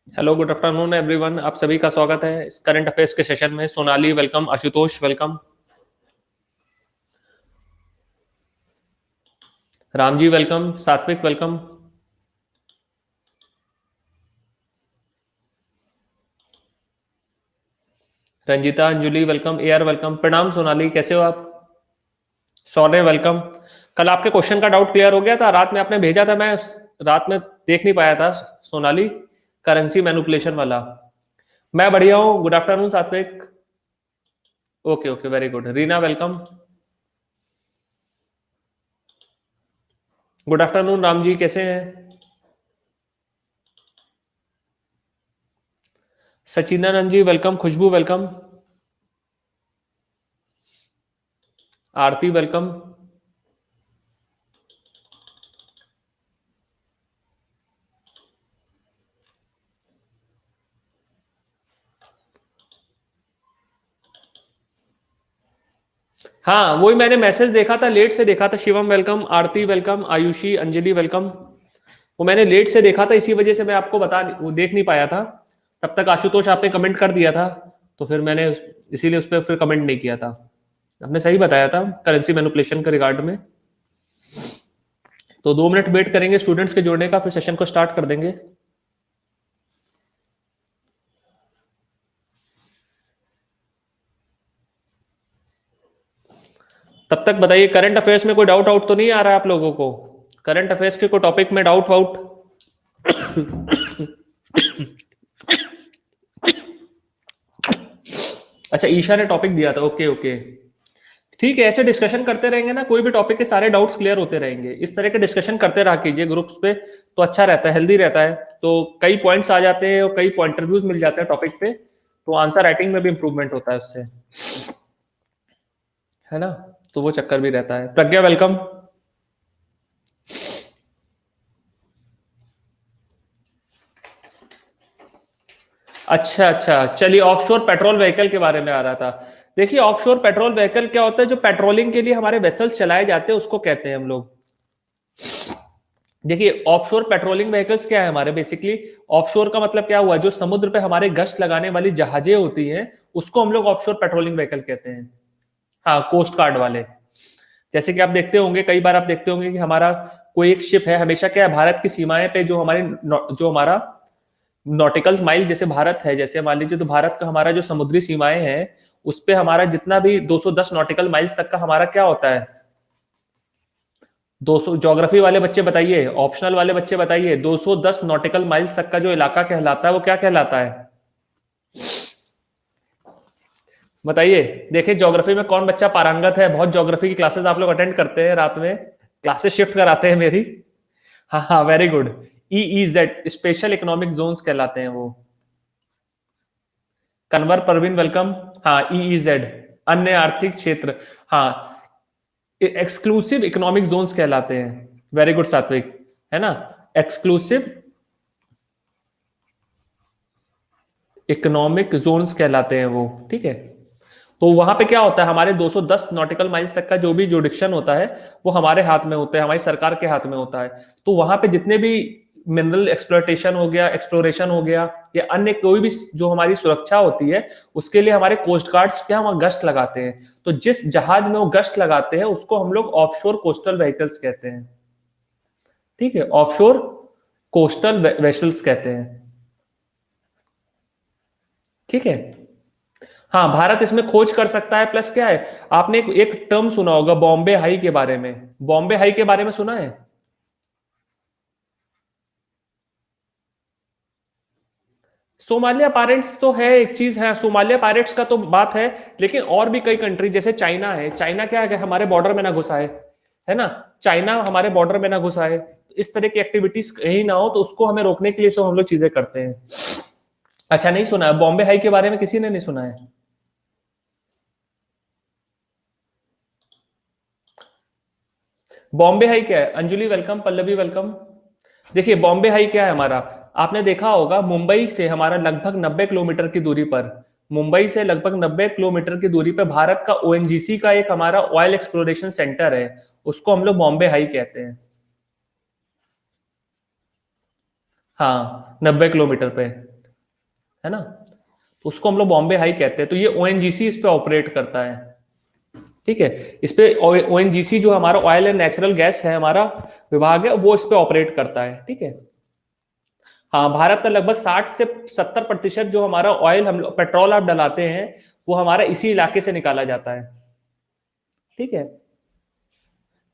Hello, good afternoon everyone. आप सभी का स्वागत है इस करंट अफेयर्स के सेशन में। Sonali welcome, Ashutosh welcome, Ram ji welcome, सात्विक वेलकम, रंजिता अंजुली वेलकम, एआर वेलकम। प्रणाम सोनाली, कैसे हो आप? शौर्य वेलकम। कल आपके क्वेश्चन का डाउट क्लियर हो गया था? रात में आपने भेजा था, मैं रात में देख नहीं पाया था सोनाली, करेंसी मैनिपुलेशन वाला। मैं बढ़िया हूँ, good afternoon Satvik. Okay okay, very good. Reena welcome, good afternoon. Ram ji कैसे हैं? Sachinanand ji welcome, Khushboo welcome, Aarti welcome. हाँ, वही मैंने मैसेज देखा था, लेट से देखा था। Shivam welcome, Aarti welcome, Ayushi, Anjali welcome. वो मैंने लेट से देखा था, इसी वजह से मैं आपको वो देख नहीं पाया था। तब तक आशुतोष आपने कमेंट कर दिया था, तो फिर मैंने इसीलिए उस पर फिर कमेंट नहीं किया था। आपने सही बताया था करेंसी मैनिपुलेशन के रिगार्ड में। तो 2 मिनट वेट करेंगे स्टूडेंट्स के जुड़ने का, फिर सेशन को स्टार्ट कर देंगे। तब तक बताइए, करंट अफेयर्स में कोई डाउट आउट तो नहीं आ रहा है आप लोगों को? करंट अफेयर्स के कोई टॉपिक में डाउट वाउट? अच्छा, ईशा ने टॉपिक दिया था, ओके ओके। ठीक है, ऐसे डिस्कशन करते रहेंगे ना, कोई भी टॉपिक के सारे डाउट्स क्लियर होते रहेंगे। इस तरह के डिस्कशन करते रहा कीजिए ग्रुप्स पे, तो अच्छा रहता है, हेल्दी रहता है। तो कई पॉइंट्स आ जाते हैं और कई पॉइंट रिव्यूज मिल जाते हैं टॉपिक पे, तो आंसर राइटिंग में भी इंप्रूवमेंट होता है उससे, है ना? तो वो चक्कर भी रहता है। प्रज्ञा वेलकम। अच्छा अच्छा, चलिए, ऑफशोर पेट्रोल व्हीकल के बारे में आ रहा था। देखिए, ऑफशोर पेट्रोल व्हीकल क्या होता है? जो पेट्रोलिंग के लिए हमारे वेसल्स चलाए जाते हैं उसको कहते हैं हम लोग। देखिए, ऑफशोर पेट्रोलिंग व्हीकल्स क्या है हमारे, बेसिकली ऑफशोर का मतलब क्या हुआ? जो समुद्र पे हमारे गश्त लगाने वाली जहाजें होती हैं, उसको हम लोग ऑफशोर पेट्रोलिंग व्हीकल कहते हैं। हाँ, कोस्ट गार्ड वाले। जैसे कि आप देखते होंगे, कई बार आप देखते होंगे कि हमारा कोई एक शिप है, हमेशा क्या है, भारत की सीमाएं पे जो हमारा नॉटिकल माइल, जैसे भारत है, जैसे मान लीजिए, तो भारत का हमारा जो समुद्री सीमाएं हैं, उस पे हमारा जितना भी 210 नॉटिकल माइल्स तक का हमारा क्या होता है? 200। ज्योग्राफी वाले बच्चे बताइए, ऑप्शनल वाले बच्चे बताइए, 210 नॉटिकल माइल्स तक का जो इलाका कहलाता है वो क्या कहलाता है? बताइए। देखिए, ज्योग्राफी में कौन बच्चा पारंगत है? बहुत ज्योग्राफी की क्लासेस आप लोग अटेंड करते हैं, रात में क्लासेस शिफ्ट कराते हैं मेरी। हाँ हाँ, very good. EEZ, special economic zones कहलाते हैं वो। कन्वर परवीन वेलकम। हाँ, EEZ, अन्य आर्थिक क्षेत्र। हाँ, एक्सक्लूसिव इकोनॉमिक जोन्स कहलाते हैं। वेरी गुड सात्विक, है ना? एक्सक्लूसिव इकोनॉमिक जोन्स कहलाते हैं वो, ठीक है। तो वहां पे क्या होता है, हमारे 210 नॉटिकल माइल्स तक का जो भी जुडिक्शन होता है, वो हमारे हाथ में होता है, हमारी सरकार के हाथ में होता है। तो वहां पे जितने भी मिनरल एक्सप्लोइटेशन हो गया, एक्सप्लोरेशन हो गया, या अन्य कोई भी जो हमारी सुरक्षा होती है, उसके लिए हमारे कोस्ट गार्ड्स क्या वहां गश्त लगाते हैं। तो जिस जहाज में वो गश्त लगाते हैं उसको हम लोग ऑफशोर कोस्टल व्हीकल्स कहते हैं। ठीक है, ऑफशोर कोस्टल वेसल्स कहते हैं। ठीक है। हाँ, भारत इसमें खोज कर सकता है, प्लस क्या है, आपने एक टर्म सुना होगा बॉम्बे हाई के बारे में। बॉम्बे हाई के बारे में सुना है? सोमालिया पायरेट्स तो है एक चीज है, सोमालिया पायरेट्स का तो बात है। लेकिन और भी कई कंट्री, जैसे चाइना है, चाइना क्या है, हमारे बॉर्डर में ना घुसा है ना? चाइना हमारे बॉर्डर में ना घुसा है। इस तरह की एक्टिविटीज कहीं ना हो, तो उसको हमें रोकने के लिए सब हम लोग चीजें करते हैं। अच्छा, नहीं सुना है बॉम्बे हाई के बारे में? किसी ने नहीं सुना है? बॉम्बे हाई क्या है? Anjali welcome, Pallavi welcome. देखिए, बॉम्बे हाई क्या है हमारा, आपने देखा होगा, मुंबई से हमारा लगभग 90 किलोमीटर की दूरी पर, मुंबई से लगभग 90 किलोमीटर की दूरी पर भारत का ONGC का एक हमारा ऑयल एक्सप्लोरेशन सेंटर है, उसको हम लोग बॉम्बे हाई कहते हैं। हाँ, 90 किलोमीटर पे। है ना, तो उसको हम लोग बॉम्बे हाई कहते हैं। तो ये ओएनजीसी इस पे ऑपरेट करता है, ठीक है। इस पे ओएनजीसी जो हमारा ऑयल एंड नेचुरल गैस है, हमारा विभाग है, वो इस पे ऑपरेट करता है, ठीक है। हाँ, भारत का लगभग 60 से 70% जो हमारा ऑयल हम पेट्रोल आप डलाते हैं, वो हमारा इसी इलाके से निकाला जाता है, ठीक है।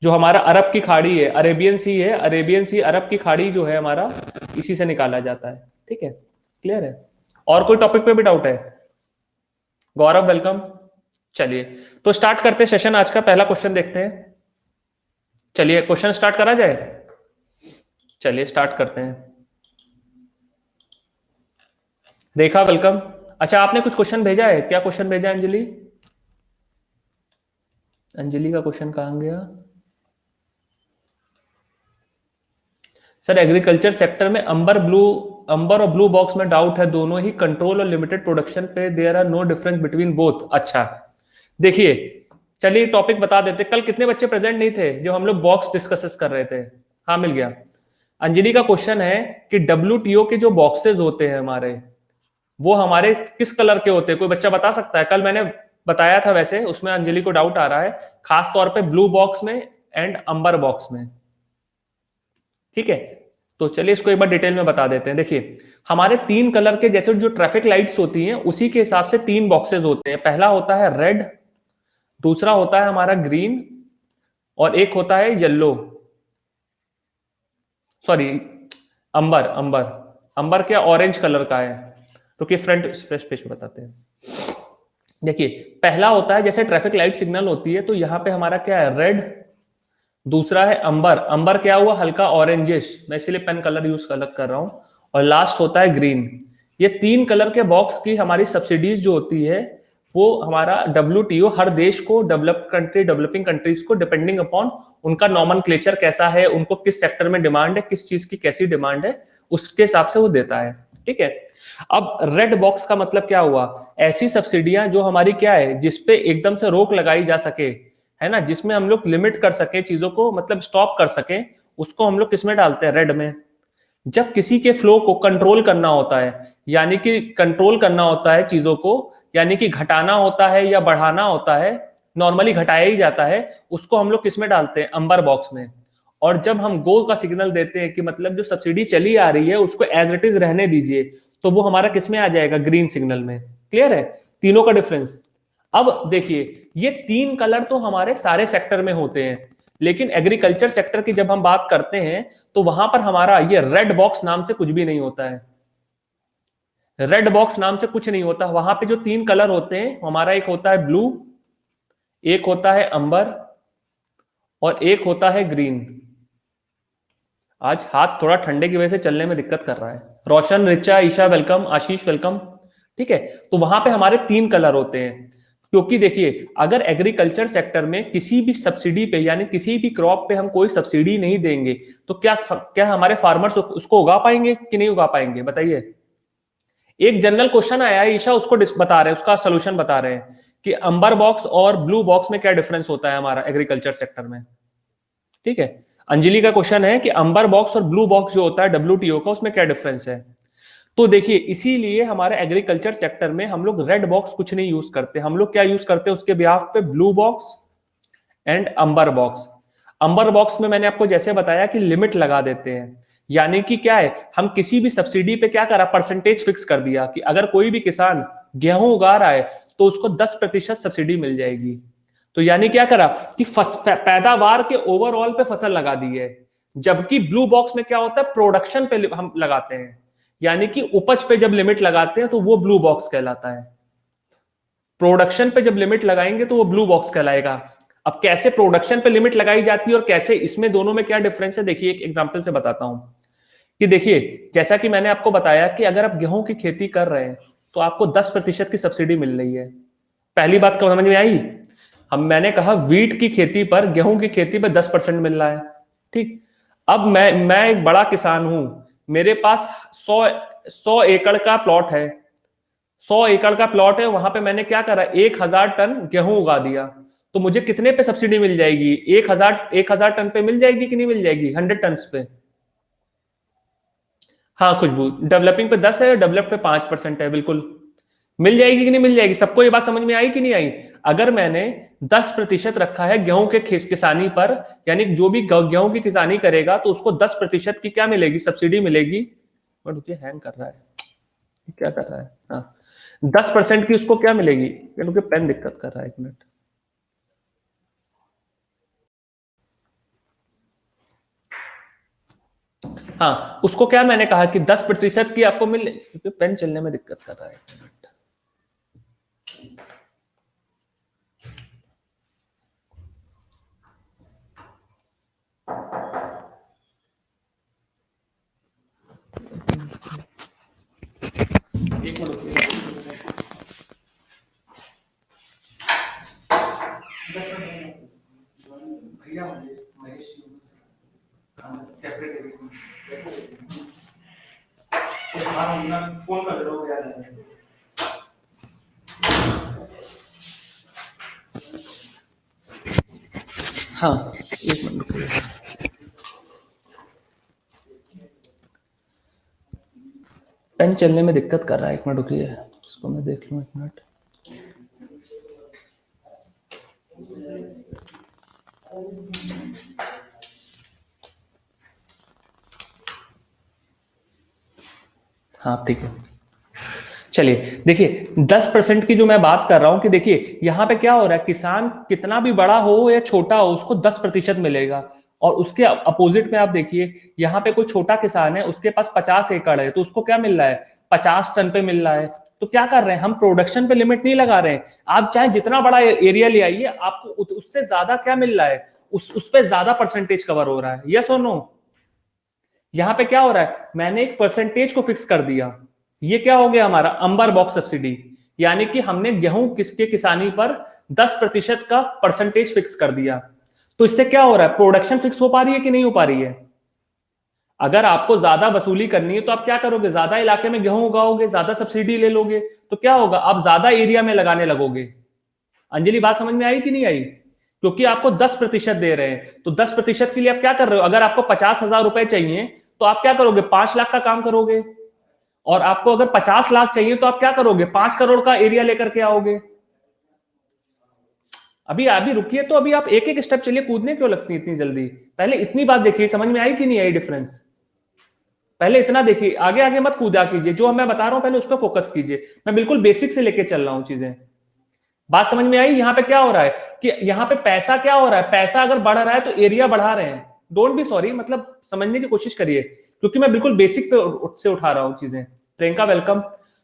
जो हमारा अरब की खाड़ी है, अरेबियन सी है, अरेबियन सी अरब की खाड़ी जो है हमारा, इसी से निकाला जाता है, ठीक है। क्लियर है? और कोई टॉपिक पे भी डाउट है? गौरव वेलकम। चलिए, तो स्टार्ट करते हैं सेशन। आज का पहला क्वेश्चन देखते हैं। चलिए, क्वेश्चन स्टार्ट करा जाए। चलिए स्टार्ट करते हैं। रेखा वेलकम। अच्छा, आपने कुछ क्वेश्चन भेजा है क्या? क्वेश्चन भेजा है अंजलि? अंजलि का क्वेश्चन कहां गया? सर, एग्रीकल्चर सेक्टर में अंबर और ब्लू बॉक्स में डाउट है, दोनों ही कंट्रोल और लिमिटेड प्रोडक्शन पे there are no difference between both. अच्छा, देखिए, चलिए टॉपिक बता देते। कल कितने बच्चे प्रेजेंट नहीं थे जो हम लोग बॉक्स डिस्कस कर रहे थे? हाँ, मिल गया। अंजलि का क्वेश्चन है कि WTO के जो बॉक्सेस होते हैं हमारे, वो हमारे किस कलर के होते हैं? कोई बच्चा बता सकता है? कल मैंने बताया था, वैसे उसमें अंजलि को डाउट आ रहा है, खास तौर पे ब्लू बॉक्स में एंड अंबर बॉक्स में, ठीक है। तो चलिए इसको एक बार डिटेल में बता देते हैं। देखिए, हमारे तीन कलर के, जैसे जो ट्रैफिक लाइट्स होती हैं उसी के हिसाब से तीन बॉक्सेस होते हैं। पहला होता है रेड, दूसरा होता है हमारा ग्रीन, और एक होता है येलो, सॉरी, अंबर। अंबर अंबर क्या ऑरेंज कलर का है, तो कि फ्रंट फ्रेश पेज पे बताते हैं। देखिए, पहला होता है जैसे ट्रैफिक लाइट सिग्नल होती है, तो यहाँ पे हमारा क्या है, रेड। दूसरा है अंबर, अंबर क्या हुआ, हल्का ऑरेंजिश, मैं इसीलिए पेन कलर यूज अलग कर रहा हूं। और लास्ट होता है ग्रीन। ये तीन कलर के बॉक्स की हमारी सब्सिडीज जो होती है, वो हमारा WTO हर देश को, डेवलप कंट्री, डेवलपिंग कंट्रीज को, डिपेंडिंग अपॉन उनका नॉमनक्लेचर कैसा है, उनको किस सेक्टर में डिमांड है, किस चीज की कैसी डिमांड है, उसके हिसाब से वो देता है, ठीक है। अब रेड बॉक्स का मतलब क्या हुआ? ऐसी सब्सिडियां जो हमारी क्या है, जिसपे एकदम से रोक लगाई जा सके, है ना, जिसमें हम लोग लिमिट कर सके चीजों को, मतलब स्टॉप कर सके, उसको हम लोग किसमें डालते हैं? रेड में। जब किसी के फ्लो को कंट्रोल करना होता है, यानी कि कंट्रोल करना होता है चीजों को, यानी कि घटाना होता है या बढ़ाना होता है, नॉर्मली घटाया ही जाता है, उसको हम लोग किसमें डालते हैं? अंबर बॉक्स में। और जब हम गो का सिग्नल देते हैं कि मतलब जो सब्सिडी चली आ रही है उसको एज इट इज रहने दीजिए, तो वो हमारा किसमें आ जाएगा? ग्रीन सिग्नल में। क्लियर है तीनों का डिफरेंस? अब देखिए, ये तीन कलर तो हमारे सारे सेक्टर में होते हैं, लेकिन एग्रीकल्चर सेक्टर की जब हम बात करते हैं, तो वहां पर हमारा ये रेड बॉक्स नाम से कुछ भी नहीं होता है। रेड बॉक्स नाम से कुछ नहीं होता। वहां पे जो तीन कलर होते हैं हमारा, एक होता है ब्लू, एक होता है अंबर, और एक होता है ग्रीन। आज हाथ थोड़ा ठंडे की वजह से चलने में दिक्कत कर रहा है। रोशन, रिचा, ईशा वेलकम, आशीष वेलकम, ठीक है। तो वहां पे हमारे तीन कलर होते हैं, क्योंकि देखिए, अगर एग्रीकल्चर सेक्टर में किसी भी सब्सिडी पे, यानी किसी भी क्रॉप पे हम कोई सब्सिडी नहीं देंगे, तो क्या क्या हमारे फार्मर्स उसको उगा पाएंगे कि नहीं उगा पाएंगे? बताइए। एक जनरल क्वेश्चन आया है ईशा, उसको बता रहे हैं, उसका सोल्यूशन बता रहे हैं कि अंबर बॉक्स और ब्लू बॉक्स में क्या डिफरेंस होता है हमारा एग्रीकल्चर सेक्टर में, ठीक है। अंजलि का क्वेश्चन है कि अंबर बॉक्स और ब्लू बॉक्स जो होता है WTO का, उसमें क्या डिफरेंस है? तो देखिए, इसीलिए हमारे एग्रीकल्चर सेक्टर में हम लोग रेड बॉक्स कुछ नहीं यूज करते, हम लोग क्या यूज करते हैं उसके बिहाफ पे? Blue box and Ambar box. Ambar box में मैंने आपको जैसे बताया कि लिमिट लगा देते हैं, यानी कि क्या है, हम किसी भी सब्सिडी पे क्या करा, परसेंटेज फिक्स कर दिया कि अगर कोई भी किसान गेहूं उगा रहा है तो उसको 10% सब्सिडी मिल जाएगी। तो यानी क्या करा कि पैदावार के ओवरऑल पे फसल लगा दी है। जबकि ब्लू बॉक्स में क्या होता है, प्रोडक्शन पे हम लगाते हैं, यानी कि उपज पे जब लिमिट लगाते हैं तो वो ब्लू बॉक्स कहलाता है। प्रोडक्शन पे जब लिमिट लगाएंगे तो वो ब्लू बॉक्स कहलाएगा। अब कैसे प्रोडक्शन पे लिमिट लगाई जाती है और कैसे, इसमें दोनों में क्या डिफरेंस है, देखिए एक एग्जांपल से बताता हूं। कि देखिए, जैसा कि मैंने आपको बताया कि अगर आप गेहूं की खेती कर रहे हैं तो आपको 10% की सब्सिडी मिल रही है। पहली बात को समझ में आई? मैंने कहा वीट की खेती पर, गेहूं की खेती पर 10% मिल रहा है, ठीक। अब मैं एक बड़ा किसान हूं, मेरे पास 100 एकड़ का प्लॉट है, 100 एकड़ का प्लॉट है, वहां पे मैंने क्या करा, 1000 टन गेहूं उगा दिया। तो मुझे कितने पे सब्सिडी मिल जाएगी? 1000 टन पे मिल जाएगी कि नहीं मिल जाएगी? 100 टन पे। हाँ खुशबू, डेवलपिंग पे 10 है, डेवलप पे 5% है, बिल्कुल मिल जाएगी कि नहीं मिल जाएगी? सबको ये बात समझ में आई कि नहीं आई? अगर मैंने 10% रखा है गेहूं के किसानी पर, यानी जो भी गेहूं की किसानी करेगा तो उसको 10% की क्या मिलेगी? सब्सिडी मिलेगी। बट रुकिए, हैंग कर रहा है, क्या कर रहा है? हाँ, 10% की उसको क्या मिलेगी? क्योंकि पेन दिक्कत कर रहा है, 1 मिनट। हाँ, उसको क्या मैंने कहा कि 10% की आपको मिल, क्योंकि पेन चलने में दिक्कत कर रहा है, 1 मिनट। एक मिनट भैया, महेश फोन कर लो यार। हाँ, 1 मिनट रुकिए। पेन चलने में दिक्कत कर रहा है, 1 मिनट रुकिए, उसको मैं देख लूँ, 1 मिनट। हाँ ठीक है, चलिए देखिए 10% की जो मैं बात कर रहा हूं कि देखिए यहां पे क्या हो रहा है, किसान कितना भी बड़ा हो या छोटा हो उसको 10% मिलेगा। और उसके अपोजिट में आप देखिए, यहाँ पे कोई छोटा किसान है, उसके पास 50 एकड़ है, तो उसको क्या मिल रहा है? 50 टन पे मिल रहा है। तो क्या कर रहे हैं हम? प्रोडक्शन पे लिमिट नहीं लगा रहे हैं। आप चाहे जितना बड़ा एरिया ले आइए, आपको उससे ज्यादा क्या मिल रहा है? उस पर ज्यादा परसेंटेज कवर हो रहा है। यस और नो? यहां पे क्या हो रहा है, मैंने एक परसेंटेज को फिक्स कर दिया। ये क्या हो गया हमारा? अंबर बॉक्स सब्सिडी। यानी कि हमने गेहूं किसके किसानी पर 10% का परसेंटेज फिक्स कर दिया। तो इससे क्या हो रहा है? प्रोडक्शन फिक्स हो पा रही है कि नहीं हो पा रही है? अगर आपको ज्यादा वसूली करनी है तो आप क्या करोगे? ज्यादा इलाके में गेहूं उगाओगे, ज्यादा सब्सिडी ले लोगे, तो क्या होगा? आप ज्यादा एरिया में लगाने लगोगे। अंजलि, बात समझ में आई कि नहीं आई? क्योंकि आपको 10% दे रहे हैं, तो 10% के लिए आप क्या कर रहे हो? अगर आपको 50,000 रुपए चाहिए तो आप क्या करोगे? 5 लाख का काम करोगे। और आपको अगर 50 लाख चाहिए तो आप क्या करोगे? 5 करोड़ का एरिया लेकर के आओगे। अभी अभी रुकिए, तो अभी आप एक एक स्टेप चलिए, कूदने क्यों लगती है इतनी जल्दी? पहले इतनी बात देखिए, समझ में आई कि नहीं आई डिफरेंस? पहले इतना देखिए, आगे आगे मत कूदा कीजिए, जो मैं बता रहा हूं पहले उस पर फोकस कीजिए। मैं बिल्कुल बेसिक से लेके चल रहा हूं चीजें। बात समझ में आई? यहाँ पे क्या हो रहा है कि यहाँ पे पैसा क्या हो रहा है? पैसा अगर बढ़ रहा है तो एरिया बढ़ा रहे हैं। डोंट बी सॉरी, मतलब समझने की कोशिश करिए, क्योंकि मैं बिल्कुल बेसिक पे से उठा रहा हूँ चीजें। प्रियंका वेलकम।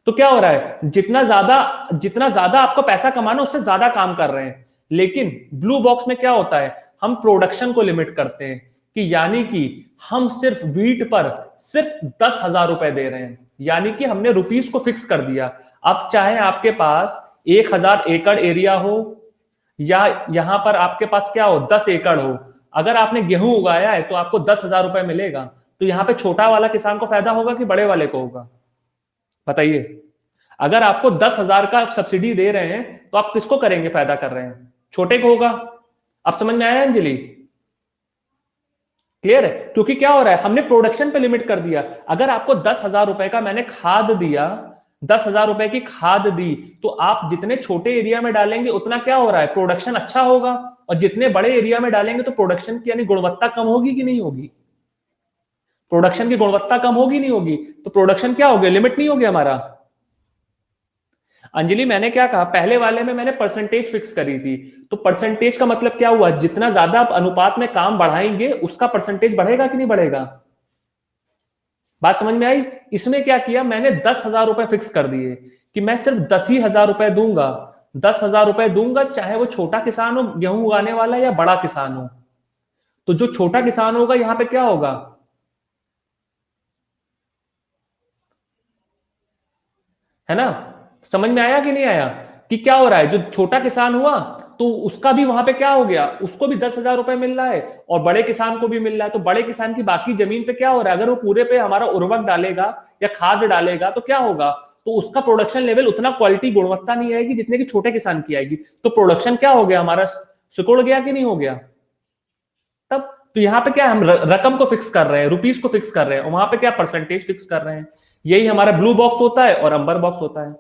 तो क्या हो रहा है, जितना ज्यादा आपको पैसा कमाना उससे ज्यादा काम कर रहे हैं। लेकिन ब्लू बॉक्स में क्या होता है, हम प्रोडक्शन को लिमिट करते हैं, कि यानी कि हम सिर्फ वीट पर सिर्फ 10,000 रुपए दे रहे हैं। यानी कि हमने रुपीस को फिक्स कर दिया। अब चाहे आपके पास 1,000 एकड़ एरिया हो, या यहां पर आपके पास क्या हो, 10 एकड़ हो, अगर आपने गेहूं उगाया है तो आपको 10,000 रुपए मिलेगा। तो यहाँ पे छोटा वाला किसान को फायदा होगा कि बड़े वाले को होगा? बताइए। अगर आपको 10,000 का सब्सिडी दे रहे हैं तो आप किसको करेंगे? फायदा कर रहे हैं? छोटे को होगा। अब समझ में आया अंजलि? क्लियर है? क्योंकि क्या हो रहा है, हमने प्रोडक्शन पे लिमिट कर दिया। अगर आपको 10,000 रुपए का मैंने खाद दिया, 10,000 रुपए की खाद दी, तो आप जितने छोटे एरिया में डालेंगे उतना क्या हो रहा है, प्रोडक्शन अच्छा होगा। और जितने बड़े एरिया में डालेंगे तो प्रोडक्शन की यानी गुणवत्ता कम होगी कि नहीं होगी? प्रोडक्शन की गुणवत्ता कम होगी नहीं होगी? तो प्रोडक्शन क्या हो गया, लिमिट नहीं हो गया हमारा? अंजलि, मैंने क्या कहा, पहले वाले में मैंने परसेंटेज फिक्स करी थी। तो परसेंटेज का मतलब क्या हुआ, जितना ज्यादा आप अनुपात में काम बढ़ाएंगे उसका परसेंटेज बढ़ेगा कि नहीं बढ़ेगा? बात समझ में आई? इसमें क्या किया मैंने, 10,000 रुपए फिक्स कर दिए कि मैं सिर्फ 10,000 रुपए दूंगा। 10,000 रुपए दूंगा, चाहे वो छोटा किसान हो गेहूं उगाने वाला, या बड़ा किसान हो। तो जो छोटा किसान होगा यहां पे क्या होगा, है ना? समझ में आया कि नहीं आया? कि क्या हो रहा है, जो छोटा किसान हुआ तो उसका भी वहां पे क्या हो गया, उसको भी 10,000 रुपए मिल रहा है, और बड़े किसान को भी मिल रहा है। तो बड़े किसान की बाकी जमीन पे क्या हो रहा है, अगर वो पूरे पे हमारा उर्वरक डालेगा या खाद डालेगा तो क्या होगा, तो उसका प्रोडक्शन लेवल उतना क्वालिटी गुणवत्ता नहीं आएगी जितने की छोटे किसान की आएगी। तो प्रोडक्शन क्या हो गया हमारा, सिकुड़ गया कि नहीं हो गया? तब तो यहाँ पे क्या हम रकम को फिक्स कर रहे हैं, रुपीस को फिक्स कर रहे हैं, और वहां पे क्या परसेंटेज फिक्स कर रहे हैं। यही हमारा ब्लू बॉक्स होता है और अंबर बॉक्स होता है।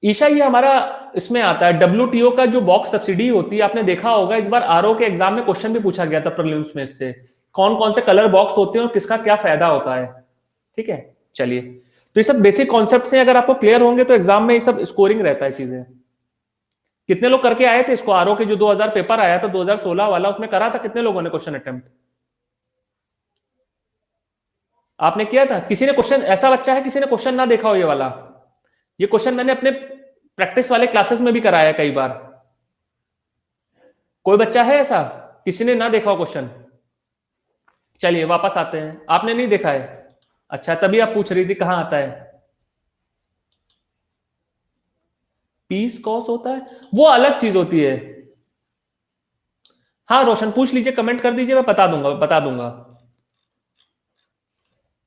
ईशा ये हमारा इसमें आता है डब्ल्यूटीओ का जो बॉक्स सब्सिडी होती है, आपने देखा होगा इस बार आरओ के एग्जाम में क्वेश्चन भी पूछा गया था प्रीलिम्स में, इससे कौन कौन से कलर बॉक्स होते हैं और किसका क्या फायदा होता है। ठीक है, चलिए, तो ये सब बेसिक कॉन्सेप्ट हैं, अगर आपको क्लियर होंगे तो एग्जाम में ये सब स्कोरिंग रहता है चीजें। कितने लोग करके आए थे इसको, आरओ के जो 2000 पेपर आया था 2016 वाला, उसमें करा था कितने लोगों ने क्वेश्चन अटेम्प्ट? आपने किया था? किसी ने क्वेश्चन, ऐसा बच्चा है किसी ने क्वेश्चन ना देखा हो ये वाला? ये क्वेश्चन मैंने अपने प्रैक्टिस वाले क्लासेस में भी कराया कई बार। कोई बच्चा है ऐसा किसी ने ना देखा हो क्वेश्चन? चलिए वापस आते हैं, आपने नहीं देखा है? अच्छा, तभी आप पूछ रही थी कहां आता है। पीस कॉस होता है, वो अलग चीज होती है। हाँ रोशन पूछ लीजिए, कमेंट कर दीजिए, मैं बता दूंगा, बता दूंगा।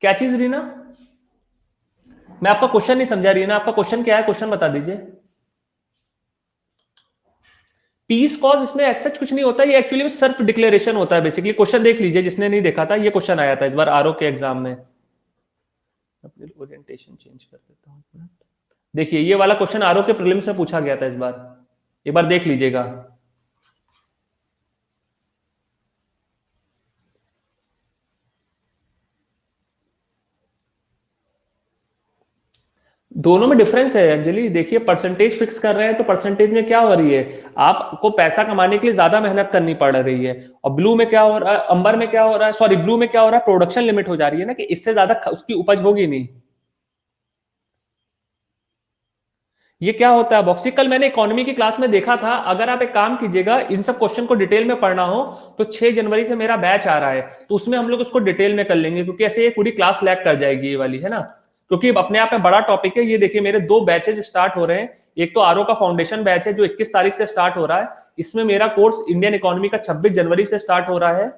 क्या चीज रीना? मैं आपका क्वेश्चन नहीं समझा रीना, आपका क्वेश्चन क्या है, क्वेश्चन बता दीजिए। पीस कॉज इसमें ऐसा कुछ नहीं होता, ये एक्चुअली में सेल्फ डिक्लेरेशन होता है बेसिकली। क्वेश्चन देख लीजिए, जिसने नहीं देखा था, ये क्वेश्चन आया था इस बार आरओ के एग्जाम में। अपनी ओरिएंटेशन चेंज कर देता हूं। देखिए ये वाला क्वेश्चन आरओ के प्रीलिम्स में पूछा गया था इस बार, एक बार देख लीजिएगा। दोनों में डिफरेंस है अंजलि, देखिए परसेंटेज फिक्स कर रहे हैं तो परसेंटेज में क्या हो रही है, आपको पैसा कमाने के लिए ज्यादा मेहनत करनी पड़ रही है। और ब्लू में क्या हो रहा है, अंबर में क्या हो रहा है, सॉरी ब्लू में क्या हो रहा है, प्रोडक्शन लिमिट हो जा रही है ना, कि इससे ज्यादा उसकी उपज होगी नहीं। ये क्या होता है बॉक्सी, कल मैंने इकोनॉमी की क्लास में देखा था। अगर आप एक काम कीजिएगा, इन सब क्वेश्चन को डिटेल में पढ़ना हो तो 6 जनवरी से मेरा बैच आ रहा है, तो उसमें हम लोग उसको डिटेल में कर लेंगे, क्योंकि ऐसे ये पूरी क्लास लैग कर जाएगी ये वाली, है ना। क्योंकि अपने आप में बड़ा टॉपिक है ये। देखिए मेरे 2 बैचेज स्टार्ट हो रहे हैं। एक तो आरओ का फाउंडेशन बैच है जो 21 तारीख से स्टार्ट हो रहा है। इसमें मेरा कोर्स इंडियन इकोनॉमी का 26 जनवरी से स्टार्ट हो रहा है,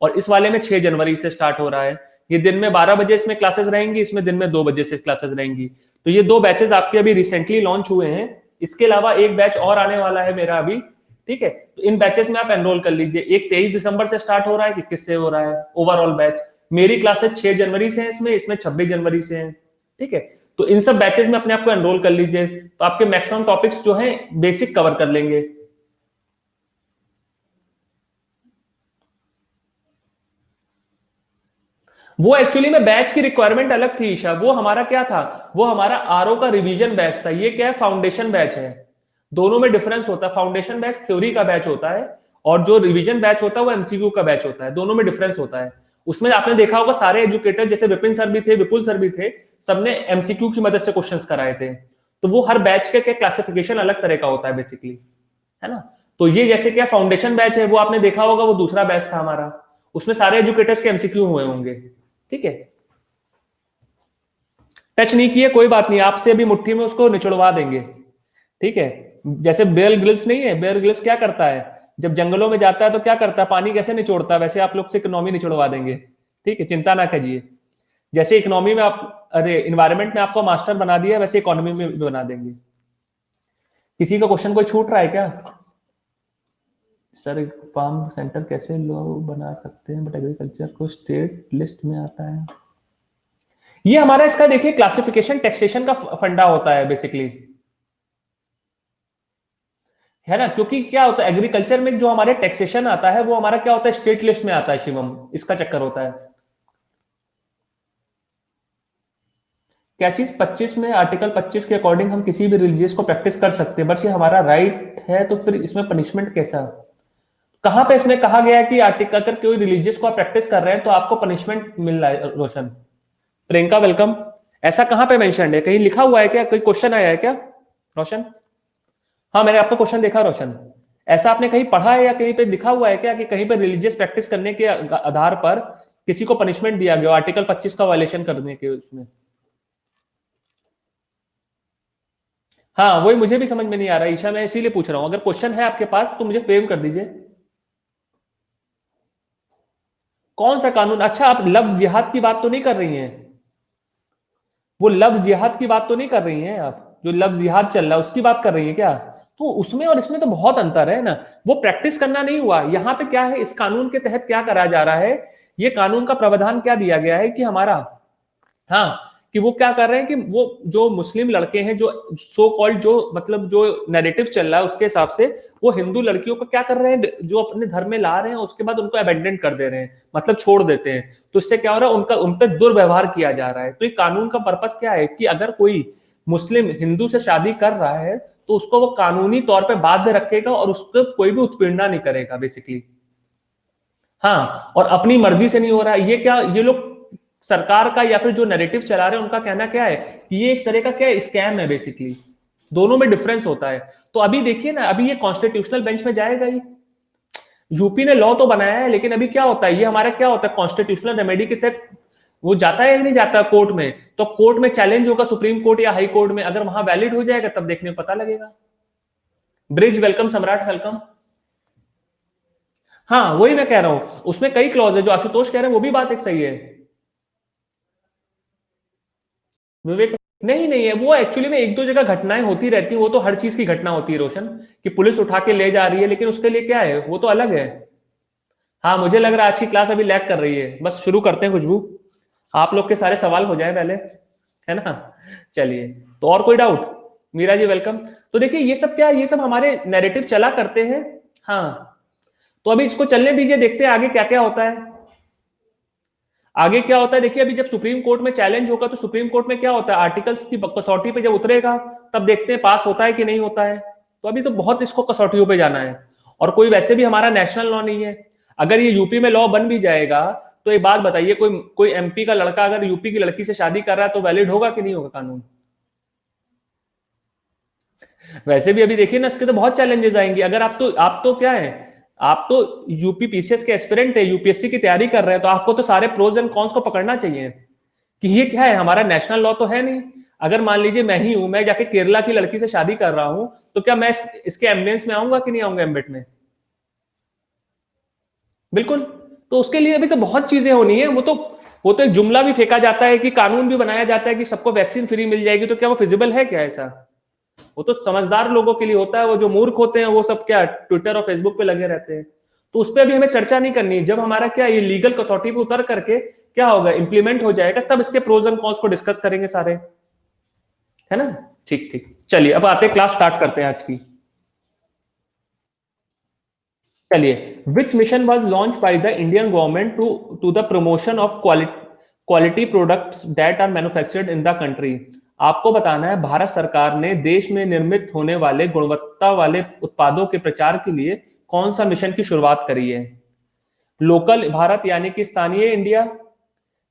और इस वाले में 6 जनवरी से स्टार्ट हो रहा है। ये दिन में 12 बजे इसमें क्लासेस रहेंगी, इसमें दिन में 2 बजे से क्लासेस रहेंगी। तो ये 2 बैचेस आपके अभी रिसेंटली लॉन्च हुए हैं। इसके अलावा एक बैच और आने वाला है मेरा अभी, ठीक है। तो इन बैचेस में आप एनरोल कर लीजिए। एक 23 दिसंबर से स्टार्ट हो रहा है, 21 से हो रहा है ओवरऑल बैच। मेरी क्लासेस 6 जनवरी से है, इसमें 26 जनवरी से है, ठीक है। तो इन सब बैचेस में अपने आप को एनरोल कर लीजिए, तो आपके मैक्सिमम टॉपिक्स जो हैं बेसिक कवर कर लेंगे। वो एक्चुअली में बैच की रिक्वायरमेंट अलग थी ईशा। वो हमारा क्या था, वो हमारा आरओ का रिवीजन बैच था। ये क्या है, फाउंडेशन बैच है। दोनों में डिफरेंस होता है, फाउंडेशन बैच थ्योरी का बैच होता है, और जो रिवीजन बैच होता है वो एमसीक्यू का बैच होता है। दोनों में डिफरेंस होता है। उसमें आपने देखा होगा सारे एजुकेटर, जैसे विपिन सर भी थे, विपुल सर भी थे, सबने एमसीक्यू की मदद से क्वेश्चंस कराए थे। तो वो हर बैच के क्लासिफिकेशन अलग तरह का होता है बेसिकली, है ना। तो ये जैसे क्या फाउंडेशन बैच है, वो आपने देखा होगा, वो दूसरा बैच था हमारा, उसमें सारे एजुकेटर्स के एमसीक्यू हुए होंगे, ठीक है। टच नहीं किए कोई बात नहीं, आपसे अभी मुट्ठी में उसको निचड़वा देंगे, ठीक है। जैसे बेयर ग्रिल्स नहीं है, बेयर ग्रिल्स क्या करता है, जब जंगलों में जाता है तो क्या करता है, पानी कैसे निचोड़ता है, वैसे आप लोग से इकोनॉमी निचड़वा देंगे, ठीक है, चिंता ना कीजिए। जैसे इकोनॉमी में आप, अरे इन्वायरमेंट में आपको मास्टर बना दिया, वैसे इकोनॉमी में भी बना देंगे। किसी का क्वेश्चन कोई छूट रहा है क्या? सर फार्म सेंटर कैसे लोग बना सकते हैं बट एग्रीकल्चर को स्टेट लिस्ट में आता है? ये हमारा इसका देखिए क्लासिफिकेशन टैक्सेशन का फंडा होता है बेसिकली, है ना। क्योंकि क्या होता है एग्रीकल्चर में जो हमारे टैक्सेशन आता है वो हमारा क्या होता है, स्टेट लिस्ट में आता है शिवम, इसका चक्कर होता है। क्या चीज 25 में, आर्टिकल 25 के अकॉर्डिंग हम किसी भी रिलीजियस को प्रैक्टिस कर सकते हैं, बट ये हमारा राइट है, तो फिर इसमें पनिशमेंट कैसा? कहां पे इसमें कहा गया है कि आर्टिकल अगर कोई रिलीजियस को आप प्रैक्टिस कर रहे हैं तो आपको पनिशमेंट मिल रहा है? रोशन, प्रियंका वेलकम। ऐसा कहां पे मेंशन है, कहीं लिखा हुआ है क्या, कोई क्वेश्चन आया है क्या रोशन? हाँ मैंने आपका क्वेश्चन देखा रोशन। ऐसा आपने कहीं पढ़ा है या कहीं पे लिखा हुआ है क्या कि कहीं पे रिलीजियस प्रैक्टिस करने के आधार पर किसी को पनिशमेंट दिया गया आर्टिकल 25 का वायलेशन करने के उसमें? हाँ वही मुझे भी समझ में नहीं आ रहा ईशा, मैं इसीलिए पूछ रहा हूं। अगर क्वेश्चन है आपके पास तो मुझे फ्रेम कर दीजिए। कौन सा कानून? अच्छा आप लफ्ज जिहाद की बात तो नहीं कर रही हैं? वो लफ्ज जिहाद की बात तो नहीं कर रही हैं आप, जो लफ्ज जिहाद चल रहा है उसकी बात कर रही हैं क्या? तो उसमें और इसमें तो बहुत अंतर है ना, वो प्रैक्टिस करना नहीं हुआ। यहाँ पे क्या है, इस कानून के तहत क्या करा जा रहा है, ये कानून का प्रावधान क्या दिया गया है कि हमारा, हाँ, कि वो क्या कर रहे हैं कि वो जो मुस्लिम लड़के हैं, जो सो कॉल्ड, जो मतलब जो नैरेटिव चल रहा है उसके हिसाब से, वो हिंदू लड़कियों को क्या कर रहे हैं, जो अपने धर्म में ला रहे हैं उसके बाद उनको अबेंडन कर दे रहे हैं, मतलब छोड़ देते हैं। तो इससे क्या हो रहा है, उनका उन पर दुर्व्यवहार किया जा रहा है। तो ये कानून का पर्पस क्या है कि अगर कोई मुस्लिम हिंदू से शादी कर रहा है तो उसको वो कानूनी तौर पर बाध्य रखेगा और उस पर कोई भी उत्पीड़ना नहीं करेगा बेसिकली। हाँ, और अपनी मर्जी से नहीं हो रहा है ये, क्या ये लोग सरकार का या फिर जो नैरेटिव चला रहे हैं उनका कहना क्या है कि ये एक तरह का क्या है, स्कैम है बेसिकली। दोनों में डिफरेंस होता है। तो अभी देखिए ना, अभी ये कॉन्स्टिट्यूशनल बेंच में जाएगा ही। यूपी ने लॉ तो बनाया है, लेकिन अभी क्या होता है, ये हमारा क्या होता है कॉन्स्टिट्यूशनल रेमेडी के तहत वो जाता है या नहीं जाता कोर्ट में, तो कोर्ट में चैलेंज होगा सुप्रीम कोर्ट या हाई कोर्ट में, अगर वहां वैलिड हो जाएगा तब देखने में पता लगेगा। ब्रिज वेलकम, सम्राट वेलकम। हाँ वही मैं कह रहा हूं, उसमें कई क्लॉज है, जो आशुतोष कह रहे हैं वो भी बात एक सही है। विवेक, नहीं नहीं है वो, एक्चुअली में एक दो जगह घटनाएं होती रहती हैं, वो तो हर चीज की घटना होती है रोशन, कि पुलिस उठा के ले जा रही है, लेकिन उसके लिए क्या है, वो तो अलग है। हाँ मुझे लग रहा है आज की क्लास अभी लैग कर रही है, बस शुरू करते हैं खुशबू, आप लोग के सारे सवाल हो जाए पहले, है ना। चलिए, तो और कोई डाउट? मीरा जी वेलकम। तो देखिए ये सब क्या है, ये सब हमारे नैरेटिव चला करते हैं। हाँ, तो अभी इसको चलने दीजिए, देखते हैं आगे क्या क्या होता है। आगे क्या होता है देखिए, अभी जब सुप्रीम कोर्ट में चैलेंज होगा तो सुप्रीम कोर्ट में क्या होता है, आर्टिकल्स की कसौटी पे जब उतरेगा तब देखते हैं पास होता है कि नहीं होता है। तो अभी तो बहुत इसको कसौटियों पे जाना है, और कोई वैसे भी हमारा नेशनल लॉ नहीं है। अगर ये यूपी में लॉ बन भी जाएगा तो एक बात बताइए, कोई कोई एमपी का लड़का अगर यूपी की लड़की से शादी कर रहा है तो वैलिड होगा कि नहीं होगा कानून? वैसे भी अभी देखिए ना, इसके तो बहुत चैलेंजेस आएंगे। अगर आप तो क्या है, आप तो यूपी पीसीएस के एस्पिरेंट है, यूपीएससी की तैयारी कर रहे हैं, तो आपको तो सारे प्रोज एंड कॉन्स को पकड़ना चाहिए कि ये क्या है, हमारा नेशनल लॉ तो है नहीं। अगर मान लीजिए मैं ही हूं, मैं जाके केरला की लड़की से शादी कर रहा हूं, तो क्या मैं इसके एम्बियंस में आऊंगा कि नहीं आऊंगा एम्बिट में? बिल्कुल। तो उसके लिए अभी तो बहुत चीजें होनी है। वो तो एक जुमला भी फेंका जाता है कि कानून भी बनाया जाता है कि सबको वैक्सीन फ्री मिल जाएगी, तो क्या वो फिजिबल है क्या ऐसा? वो तो समझदार लोगों के लिए होता है, वो जो मूर्ख होते हैं वो सब क्या ट्विटर और फेसबुक पे लगे रहते हैं। तो उस पर अभी हमें चर्चा नहीं करनी। जब हमारा क्या ये लीगल कसौटी पे उतर करके क्या होगा, इंप्लीमेंट हो जाएगा, तब इसके प्रोज एंड कॉन्स को डिस्कस करेंगे सारे, है ना। ठीक ठीक, चलिए अब आते क्लास स्टार्ट करते हैं आज की। चलिए, which mission was launch by the Indian government to the promotion of quality products that are manufactured in the country. आपको बताना है, भारत सरकार ने देश में निर्मित होने वाले गुणवत्ता वाले उत्पादों के प्रचार के लिए कौन सा मिशन की शुरुआत करी है? लोकल भारत यानी कि स्थानीय इंडिया,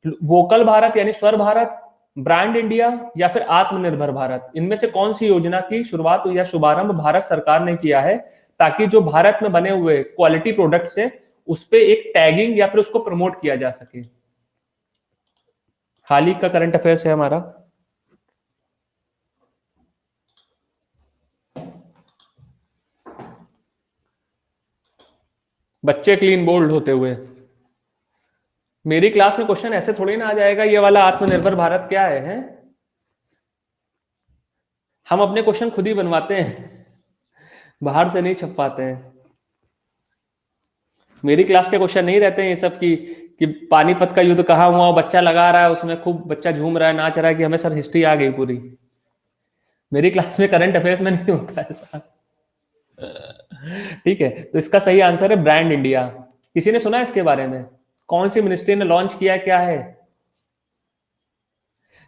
वोकल भारत यानी स्वर भारत, ब्रांड इंडिया, या फिर आत्मनिर्भर भारत, इनमें से कौन सी योजना की शुरुआत या शुभारंभ भारत सरकार ने किया है, ताकि जो भारत में बने हुए क्वालिटी प्रोडक्ट्स है उस पे एक टैगिंग या फिर उसको प्रमोट किया जा सके? हाल ही का करंट अफेयर्स है हमारा। बच्चे क्लीन बोल्ड होते हुए, मेरी क्लास में क्वेश्चन ऐसे थोड़ी ना आ जाएगा ये वाला आत्मनिर्भर भारत क्या है? हम अपने क्वेश्चन खुद ही बनवाते हैं, बाहर से नहीं छपवाते हैं। मेरी क्लास के क्वेश्चन नहीं रहते हैं ये सब कि पानीपत का युद्ध कहाँ हुआ, बच्चा लगा रहा है उसमें, खूब बच्चा झूम रहा है, नाच रहा है कि हमें सर हिस्ट्री आ गई पूरी। मेरी क्लास में करंट अफेयर्स में नहीं होता ऐसा। ठीक है, तो इसका सही आंसर है ब्रांड इंडिया। किसी ने सुना है इसके बारे में? कौन सी मिनिस्ट्री ने लॉन्च किया, क्या है?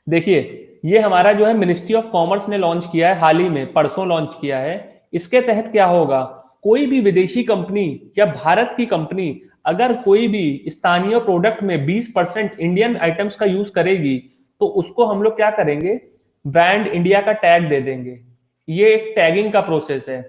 देखिए, ये हमारा जो है मिनिस्ट्री ऑफ कॉमर्स ने लॉन्च किया है, हाल ही में परसों लॉन्च किया है। इसके तहत क्या होगा, कोई भी विदेशी कंपनी या भारत की कंपनी अगर कोई भी स्थानीय प्रोडक्ट में 20% इंडियन आइटम्स का यूज करेगी, तो उसको हम लोग क्या करेंगे, ब्रांड इंडिया का टैग दे देंगे। ये एक टैगिंग का प्रोसेस है।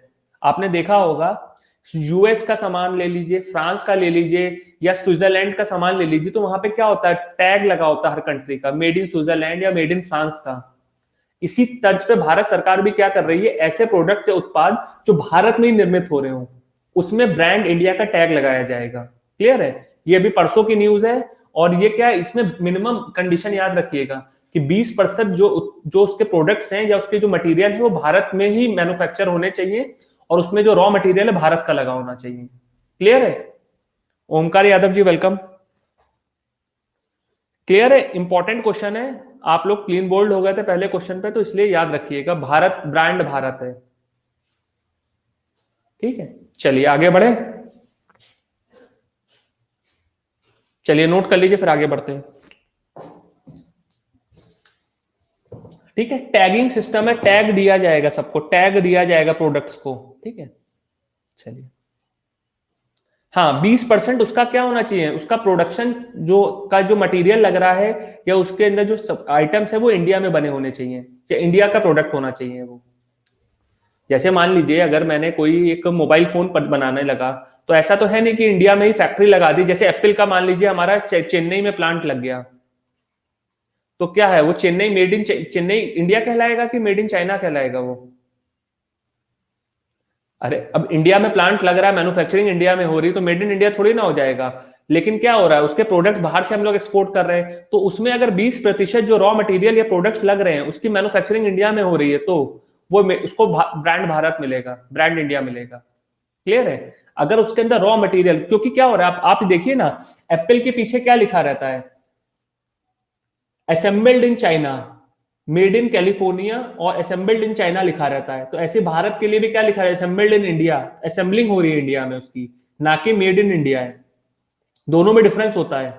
आपने देखा होगा, यूएस का सामान ले लीजिए, फ्रांस का ले लीजिए, या स्विट्जरलैंड का सामान ले लीजिए, तो वहां पे क्या होता है, टैग लगा होता है हर कंट्री का, मेड इन स्विट्जरलैंड या मेड इन फ्रांस का। इसी तर्ज पे भारत सरकार भी क्या कर रही है, ऐसे प्रोडक्ट या उत्पाद जो भारत में ही निर्मित हो रहे हो उसमें ब्रांड इंडिया का टैग लगाया जाएगा। क्लियर है? ये अभी परसों की न्यूज है। और ये क्या है, इसमें मिनिमम कंडीशन याद रखिएगा कि 20% जो जो उसके प्रोडक्ट्स हैं या उसके जो मटेरियल है वो भारत में ही मैन्युफैक्चर होने चाहिए और उसमें जो रॉ मटेरियल है भारत का लगा होना चाहिए। क्लियर है? ओमकार यादव जी वेलकम। क्लियर है? इंपॉर्टेंट क्वेश्चन है, आप लोग क्लीन बोल्ड हो गए थे पहले क्वेश्चन पे, तो इसलिए याद रखिएगा, भारत ब्रांड भारत है। ठीक है, चलिए आगे बढ़े। चलिए नोट कर लीजिए, फिर आगे बढ़ते हैं। ठीक है, टैगिंग सिस्टम है, टैग दिया जाएगा सबको, टैग दिया जाएगा प्रोडक्ट्स को। ठीक है, चलिए। हाँ, 20% उसका क्या होना चाहिए, उसका प्रोडक्शन जो मटेरियल लग रहा है या उसके अंदर जो आइटम्स है वो इंडिया में बने होने चाहिए, या इंडिया का प्रोडक्ट होना चाहिए वो। जैसे मान लीजिए अगर मैंने कोई एक मोबाइल फोन बनाने लगा, तो ऐसा तो है नहीं कि इंडिया में ही फैक्ट्री लगा दी। जैसे एप्पल का मान लीजिए हमारा चेन्नई में प्लांट लग गया, तो क्या है वो Chennai made in Chennai India कहलाएगा कि मेड इन चाइना कहलाएगा वो? अरे अब इंडिया में प्लांट लग रहा है, मैन्युफैक्चरिंग इंडिया में हो रही, तो मेड इन इंडिया थोड़ी ना हो जाएगा। लेकिन क्या हो रहा है, उसके प्रोडक्ट बाहर से हम लोग एक्सपोर्ट कर रहे हैं, तो उसमें अगर 20% जो रॉ मटेरियल या प्रोडक्ट्स लग रहे हैं उसकी मैन्युफैक्चरिंग इंडिया में हो रही है, तो वो उसको ब्रांड भारत मिलेगा, ब्रांड इंडिया मिलेगा। क्लियर है? अगर उसके अंदर रॉ मटेरियल, क्योंकि क्या हो रहा है, आप देखिए ना, एप्पल के पीछे क्या लिखा रहता है, assembled in China, made in California और असेंबल्ड इन चाइना लिखा रहता है। तो ऐसे भारत के लिए भी क्या लिखा है, असेंबल्ड इन इंडिया, असेंबलिंग हो रही है इंडिया में उसकी, ना कि मेड इन इंडिया है। दोनों में डिफरेंस होता है।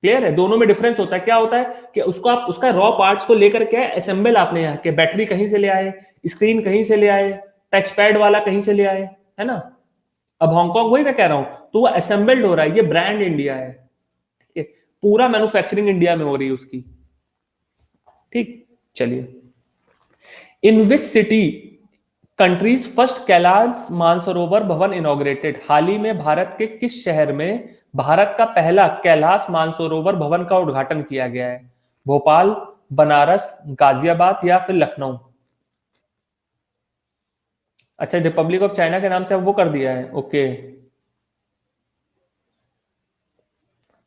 क्लियर है? दोनों में डिफरेंस होता है। क्या होता है कि उसको आप उसका रॉ पार्ट्स को लेकर के असेंबल आपने यहाँ के, बैटरी कहीं से ले आए, स्क्रीन कहीं से ले आए, टच पैड वाला कहीं से ले आए, है ना? अब हांगकांग, वही मैं कह रहा हूं, तो वो असेंबल्ड हो रहा है, ये ब्रांड इंडिया है। ठीक है, पूरा मैन्युफैक्चरिंग इंडिया में हो रही है उसकी। ठीक, चलिए। In which city countries first Kailash Mansarovar Bhavan inaugurated, हाल ही में भारत के किस शहर में भारत का पहला कैलाश मानसरोवर भवन का उद्घाटन किया गया है? भोपाल, बनारस, गाजियाबाद या फिर लखनऊ? अच्छा, रिपब्लिक ऑफ चाइना के नाम से अब वो कर दिया है, ओके।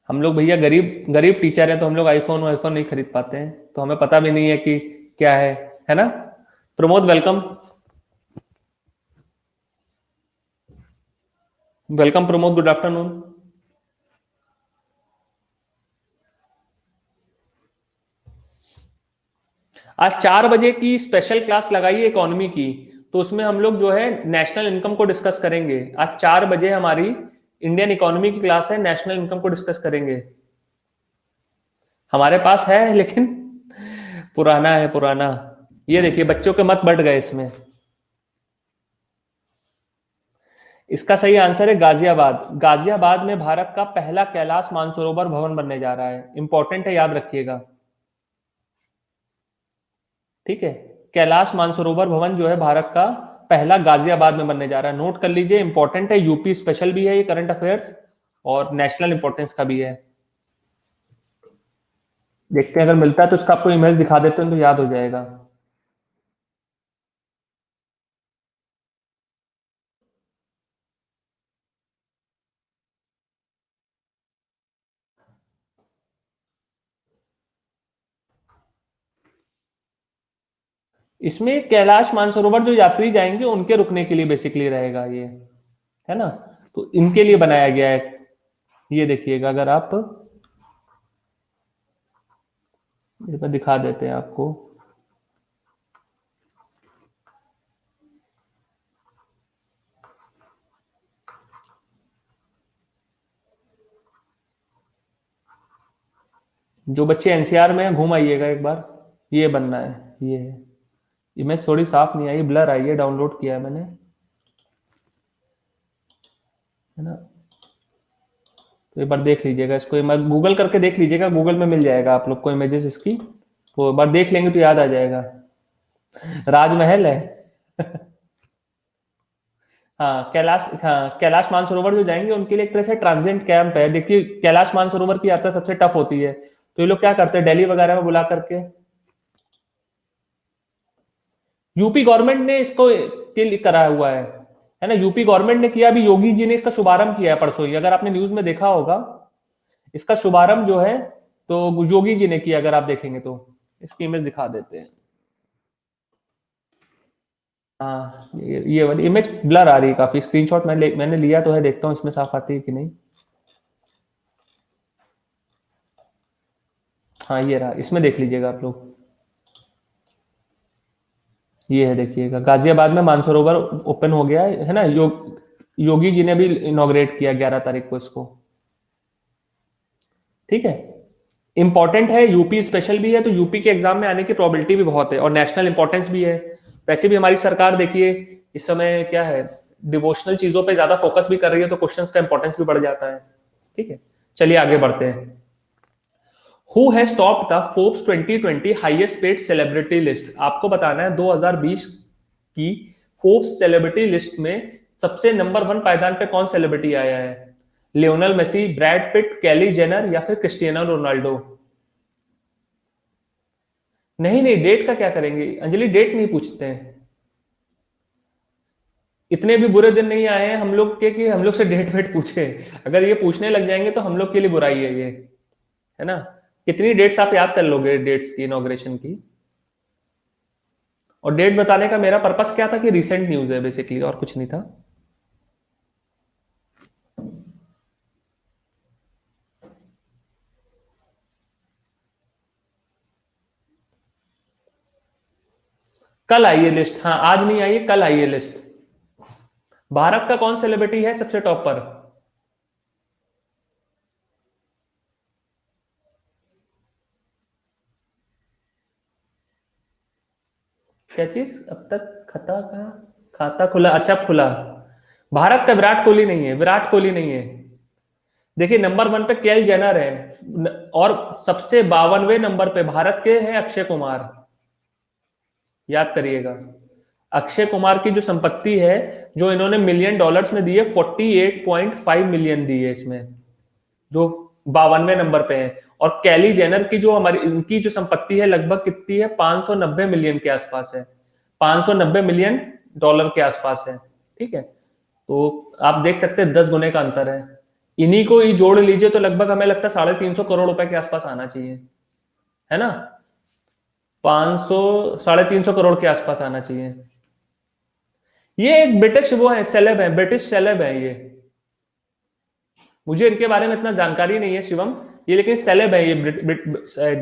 हम लोग भैया गरीब गरीब टीचर है, तो हम लोग आईफोन वाईफोन नहीं खरीद पाते हैं, तो हमें पता भी नहीं है कि क्या है ना? Pramod welcome. Welcome Pramod, good afternoon. आज 4 बजे की स्पेशल क्लास लगाई है इकोनॉमी की, तो उसमें हम लोग जो है नेशनल इनकम को डिस्कस करेंगे। आज 4 बजे हमारी इंडियन इकोनॉमी की क्लास है, नेशनल इनकम को डिस्कस करेंगे। हमारे पास है लेकिन पुराना है, पुराना। ये देखिए बच्चों के मत बढ़ गए इसमें। इसका सही आंसर है गाजियाबाद। गाजियाबाद में भारत का पहला कैलाश मानसरोवर भवन बनने जा रहा है, इंपॉर्टेंट है, याद रखिएगा। ठीक है, कैलाश मानसरोवर भवन जो है भारत का पहला गाजियाबाद में बनने जा रहा है, नोट कर लीजिए, इंपॉर्टेंट है, यूपी स्पेशल भी है ये, करंट अफेयर्स और नेशनल इंपॉर्टेंस का भी है। देखते हैं अगर मिलता है तो इसका आपको इमेज दिखा देते हैं तो याद हो जाएगा। इसमें कैलाश मानसरोवर जो यात्री जाएंगे उनके रुकने के लिए बेसिकली रहेगा ये, है ना? तो इनके लिए बनाया गया है। ये देखिएगा, अगर आप, मैं दिखा देते हैं आपको। जो बच्चे एनसीआर में घूम आइएगा एक बार। ये बनना है, ये है। इमेज थोड़ी साफ नहीं आई, ब्लर आई है, डाउनलोड किया है मैंने, है ना? तो एक बार देख लीजिएगा इसको, गूगल करके देख लीजिएगा, गूगल में मिल जाएगा आप लोग को इमेजेस इसकी, तो एक बार देख लेंगे तो याद आ जाएगा। राजमहल है। हाँ कैलाश, हाँ कैलाश मानसरोवर जो जाएंगे उनके लिए एक तरह से ट्रांजिट कैंप है। देखिए कैलाश मानसरोवर की यात्रा सबसे टफ होती है, तो ये लोग क्या करते हैं, दिल्ली वगैरह में बुला करके, यूपी गवर्नमेंट ने इसको के लिए कराया हुआ है ना? यूपी गवर्नमेंट ने किया, अभी योगी जी ने इसका शुभारंभ किया है परसों ही, अगर आपने न्यूज में देखा होगा। इसका शुभारंभ जो है तो योगी जी ने किया, अगर आप देखेंगे तो। इसकी इमेज दिखा देते हैं। हाँ, ये वाली इमेज ब्लर आ रही है काफी। स्क्रीनशॉट मैंने लिया तो है, देखता हूँ इसमें साफ आती है कि नहीं। हाँ ये रहा, इसमें देख लीजिएगा आप लोग। ये है, देखिएगा गाजियाबाद में मानसरोवर ओपन हो गया है ना। योगी जी ने भी इनॉग्रेट किया 11 तारीख को इसको। ठीक है, इंपॉर्टेंट है, यूपी स्पेशल भी है, तो यूपी के एग्जाम में आने की प्रोबेबिलिटी भी बहुत है और नेशनल इंपॉर्टेंस भी है। वैसे भी हमारी सरकार देखिए इस समय क्या है, डिवोशनल चीजों पे ज्यादा फोकस भी कर रही है, तो क्वेश्चंस का इंपॉर्टेंस भी बढ़ जाता है। ठीक है, चलिए आगे बढ़ते हैं। Who has top the Forbes 2020 highest paid celebrity list? आपको बताना है 2020 की फोर्ब्स सेलिब्रिटी लिस्ट में सबसे नंबर 1 पायदान पे कौन सेलिब्रिटी आया है? लियोनल मेसी, ब्रैड पिट, कैली जेनर या फिर क्रिस्टियानो रोनाल्डो? नहीं नहीं, डेट का क्या करेंगे अंजलि, डेट नहीं पूछते हैं। इतने भी बुरे दिन नहीं आए हैं हम लोग के कि हम लोग से डेट वेट पूछे। अगर ये पूछने लग जाएंगे तो हम लोग के लिए बुराई है ये, है ना। कितनी डेट्स आप याद कर लोगे डेट्स की, इनॉग्रेशन की? और डेट बताने का मेरा पर्पस क्या था कि रिसेंट न्यूज है बेसिकली, और कुछ नहीं था। कल आई है लिस्ट, हाँ आज नहीं आई है, कल आई है लिस्ट। भारत का कौन सेलिब्रिटी है सबसे टॉप पर? क्या चीज अब तक खाता का खाता खुला, अच्छा खुला। भारत का विराट कोहली नहीं है, विराट कोहली नहीं है। देखिए नंबर 1 पे केएल जेनर है, और सबसे 52वें नंबर पे भारत के हैं अक्षय कुमार। याद करिएगा, अक्षय कुमार की जो संपत्ति है, जो इन्होंने मिलियन डॉलर्स में दी है, 48.5 मिलियन दी है इसमें, जो 52वें नंबर पे है। और कैली जेनर की जो हमारी इनकी जो संपत्ति है लगभग कितनी है, 590 मिलियन के आसपास है, 590 मिलियन डॉलर के आसपास है। ठीक है, तो आप देख सकते हैं 10 गुने का अंतर है। इन्हीं को ही जोड़ लीजिए तो लगभग हमें लगता है 350 करोड़ रुपए के आसपास आना चाहिए, है ना। 500 350 करोड़ के आसपास आना चाहिए। ये एक ब्रिटिश वो है, सेलेब है, ब्रिटिश सेलेब है ये। मुझे इनके बारे में इतना जानकारी नहीं है शिवम, ये लेकिन सेलेब है ये।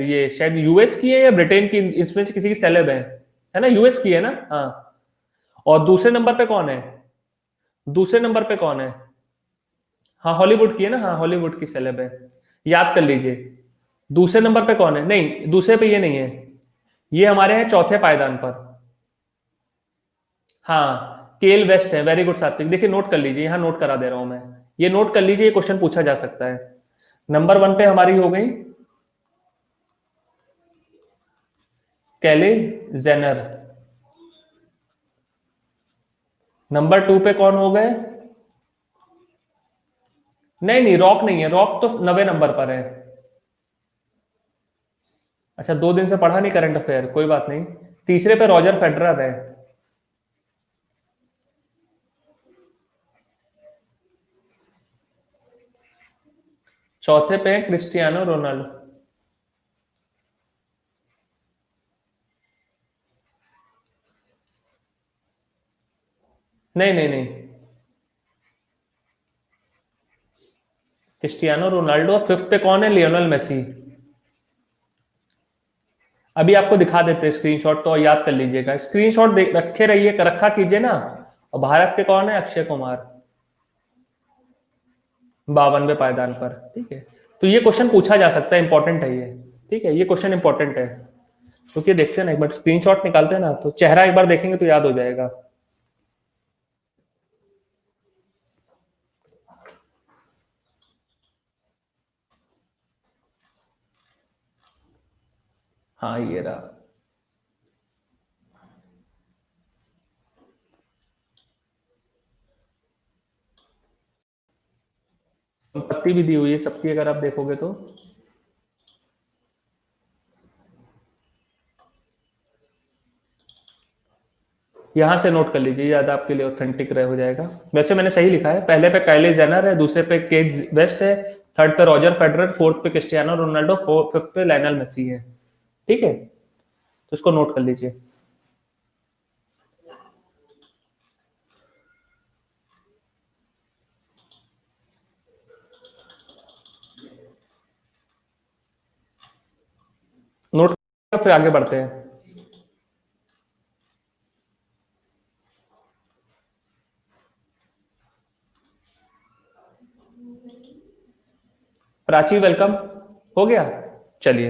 ये शायद यूएस की है या ब्रिटेन की, इसमें से किसी की सेलेब है ना, यूएस की है ना, हाँ। और दूसरे नंबर पे कौन है? दूसरे नंबर पे कौन है? हाँ हॉलीवुड की है ना, हाँ हॉलीवुड की सेलेब है। याद कर लीजिए। दूसरे नंबर पे कौन है? नहीं दूसरे पे ये नहीं है, ये हमारे हैं चौथे पायदान पर। हाँ केल वेस्ट है, वेरी गुड सात्विक। देखिए नोट कर लीजिए, यहाँ नोट करा दे रहा हूं मैं। ये नोट कर लीजिए, क्वेश्चन पूछा जा सकता है। नंबर 1 पे हमारी हो गई कैले जेनर। नंबर 2 पे कौन हो गए? नहीं नहीं, रॉक नहीं है, रॉक तो 90 नंबर पर है। अच्छा 2 दिन से पढ़ा नहीं करंट अफेयर, कोई बात नहीं। तीसरे पे रॉजर फेडरर है। चौथे पे है क्रिस्टियानो रोनाल्डो। नहीं नहीं नहीं, क्रिस्टियानो रोनाल्डो। और 5th पे कौन है? Lionel Messi. अभी आपको दिखा देते हैं स्क्रीनशॉट, तो याद कर लीजिएगा, स्क्रीनशॉट रखे रहिए, रखा कीजिए ना। और भारत के कौन है? अक्षय कुमार, 52वें पायदान पर। ठीक है, तो ये क्वेश्चन पूछा जा सकता है, इंपॉर्टेंट है ये। ठीक है, ये क्वेश्चन इंपॉर्टेंट है, क्योंकि देखते हैं ना एक बार स्क्रीनशॉट निकालते हैं ना, तो चेहरा एक बार देखेंगे तो याद हो जाएगा। हाँ ये रहा। संपत्ति भी दी हुई है सबकी, अगर आप देखोगे तो। यहाँ से नोट कर लीजिए, ज्यादा आपके लिए ऑथेंटिक रह हो जाएगा। वैसे मैंने सही लिखा है, पहले पे काइली जेनर है, दूसरे पे केज वेस्ट है, थर्ड पे रॉजर फेडरर, फोर्थ पे क्रिस्टियानो रोनाल्डो, फिफ्थ पे लायनल मेसी है। ठीक है, तो इसको नोट कर लीजिए। नोट, फिर आगे बढ़ते हैं। प्राची वेलकम, हो गया। चलिए,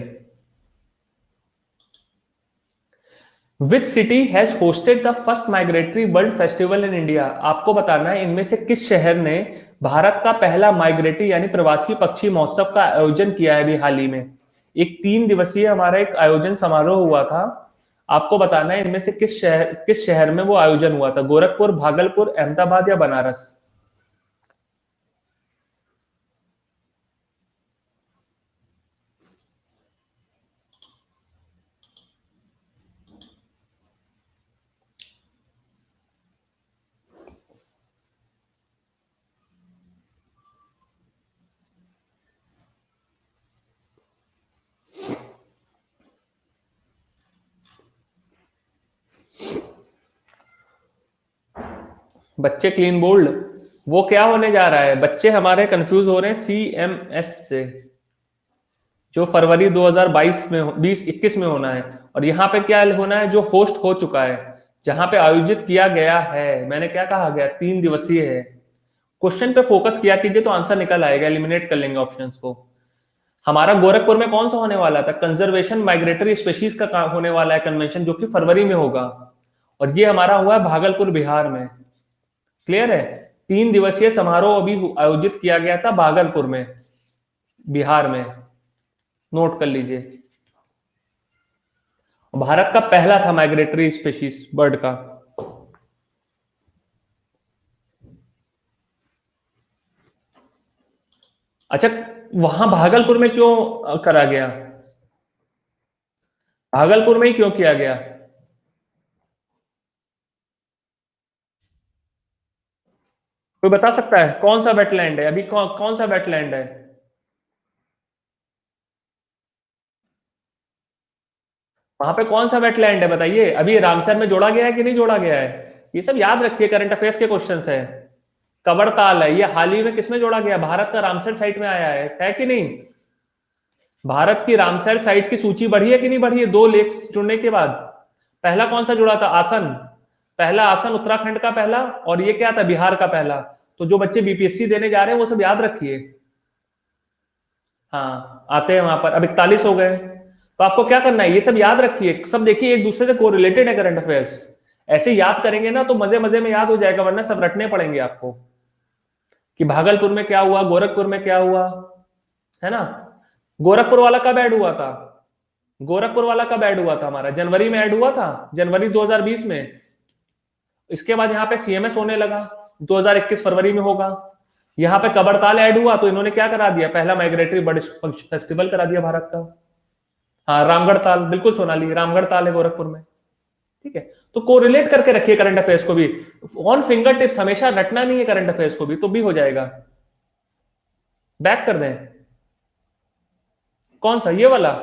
which city has hosted the first migratory world festival in India? आपको बताना है इनमें से किस शहर ने भारत का पहला माइग्रेटरी यानी प्रवासी पक्षी महोत्सव का आयोजन किया है अभी हाल ही में। एक 3 दिवसीय हमारा एक आयोजन समारोह हुआ था। आपको बताना है इनमें से किस शहर में वो आयोजन हुआ था, गोरखपुर, भागलपुर, अहमदाबाद या बनारस। बच्चे क्लीन बोल्ड, वो क्या होने जा रहा है, बच्चे हमारे कंफ्यूज हो रहे हैं CMS से, जो फरवरी 2022 में 2021 में होना है। और यहाँ पे क्या होना है, जो होस्ट हो चुका है, जहां पे आयोजित किया गया है, मैंने क्या कहा गया, 3 दिवसीय है। क्वेश्चन पे फोकस किया कीजिए तो आंसर निकल आएगा, एलिमिनेट कर लेंगे ऑप्शंस को। हमारा गोरखपुर में कौन सा होने वाला था, कंजर्वेशन माइग्रेटरी स्पेशीज का होने वाला है कन्वेंशन, जो कि फरवरी में होगा। और ये हमारा हुआ है भागलपुर बिहार में। क्लियर है, 3 दिवसीय समारोह अभी आयोजित किया गया था भागलपुर में, बिहार में। नोट कर लीजिए, भारत का पहला था माइग्रेटरी स्पेशीज बर्ड का। अच्छा, वहां भागलपुर में क्यों करा गया, भागलपुर में ही क्यों किया गया? कोई बता सकता है कौन सा वेटलैंड है अभी, कौन सा वेटलैंड है? वहां पे कौन सा वेटलैंड है बताइए, अभी रामसर में जोड़ा गया है कि नहीं जोड़ा गया है? ये सब याद रखिए, करंट अफेयर्स के क्वेश्चंस है। कबड़ताल है, ये हाल ही में किसमें जोड़ा गया, भारत का रामसर साइट में आया है कि नहीं? भारत की रामसर साइट की सूची बढ़ी है कि नहीं बढ़ी है 2 लेक्स जुड़ने के बाद? पहला कौन सा जुड़ा था, आसन। पहला आसन उत्तराखंड का पहला, और ये क्या था, बिहार का पहला। तो जो बच्चे BPSC देने जा रहे हैं वो सब याद रखिए। हाँ, आते हैं वहां पर, अब 41 हो गए। तो आपको क्या करना है, ये सब याद रखिए, सब देखिए एक दूसरे से कोरिलेटेड है करंट अफेयर्स। ऐसे याद करेंगे ना तो मजे मजे में याद हो जाएगा, वरना सब रटने पड़ेंगे आपको, कि भागलपुर में क्या हुआ, गोरखपुर में क्या हुआ, है ना। गोरखपुर वाला कब ऐड हुआ था, गोरखपुर वाला कब ऐड हुआ था, हमारा जनवरी में ऐड हुआ था, जनवरी 2020 में। इसके बाद यहाँ पे CMS होने लगा, 2021 फरवरी में होगा। यहाँ पे कबड़ताल ऐड हुआ तो इन्होंने क्या करा दिया, पहला माइग्रेटरी बर्ड फेस्टिवल करा दिया भारत का। हाँ, रामगढ़ ताल, बिल्कुल सोनाली, रामगढ़ ताल है गोरखपुर में। ठीक है, तो कोरिलेट करके रखिए करंट अफेयर्स को भी, ऑन फिंगर टिप्स, हमेशा रटना नहीं है करंट अफेयर्स को भी, तो भी हो जाएगा। बैक कर दें, कौन सा, ये वाला?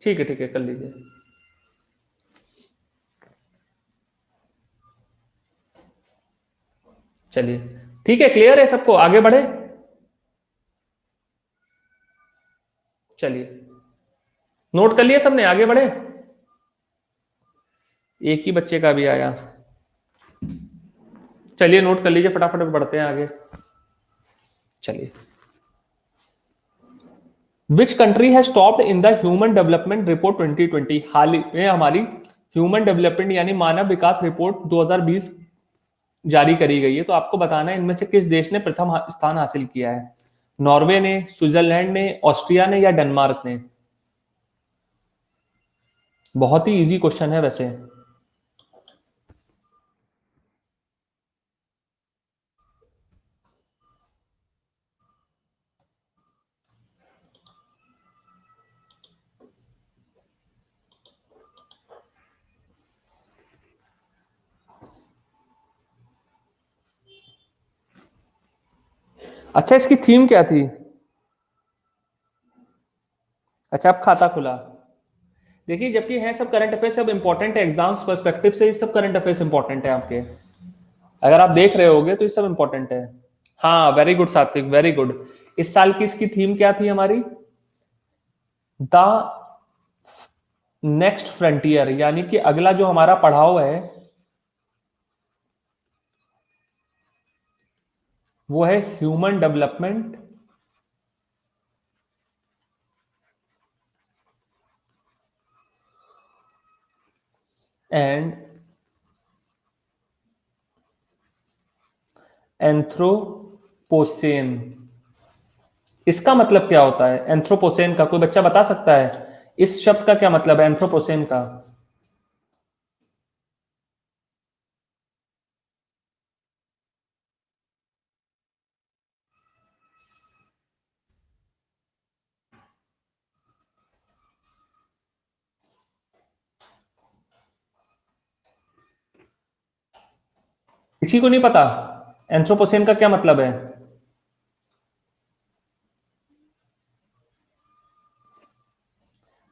ठीक है, कर लीजिए। चलिए, ठीक है, क्लियर है सबको, आगे बढ़े। चलिए, नोट कर लिए सबने, आगे बढ़े। एक ही बच्चे का भी आया, चलिए नोट कर लीजिए, फटाफट बढ़ते हैं आगे। चलिए, which country has topped in the human development report 2020? हाल ही में हमारी ह्यूमन डेवलपमेंट यानी मानव विकास रिपोर्ट 2020 जारी करी गई है। तो आपको बताना है इनमें से किस देश ने प्रथम स्थान हासिल किया है, नॉर्वे ने, स्विट्जरलैंड ने, ऑस्ट्रिया ने या डेनमार्क ने? बहुत ही इजी क्वेश्चन है वैसे। अच्छा, इसकी थीम क्या थी? अच्छा, अब खाता खुला। देखिए, जबकि है सब करंट अफेयर्स, सब इंपॉर्टेंट है एग्जाम्स पर्सपेक्टिव से, ये सब करंट अफेयर्स इंपॉर्टेंट है आपके, अगर आप देख रहे होगे तो ये सब इंपॉर्टेंट है। हाँ, वेरी गुड सात्विक, वेरी गुड। इस साल की इसकी थीम क्या थी हमारी? द नेक्स्ट फ्रंटियर, यानी कि अगला जो हमारा पड़ाव है वो है ह्यूमन डेवलपमेंट एंड एंथ्रोपोसेन। इसका मतलब क्या होता है एंथ्रोपोसेन का? कोई बच्चा बता सकता है इस शब्द का क्या मतलब है एंथ्रोपोसेन का? किसी को नहीं पता एंथ्रोपोसेन का क्या मतलब है?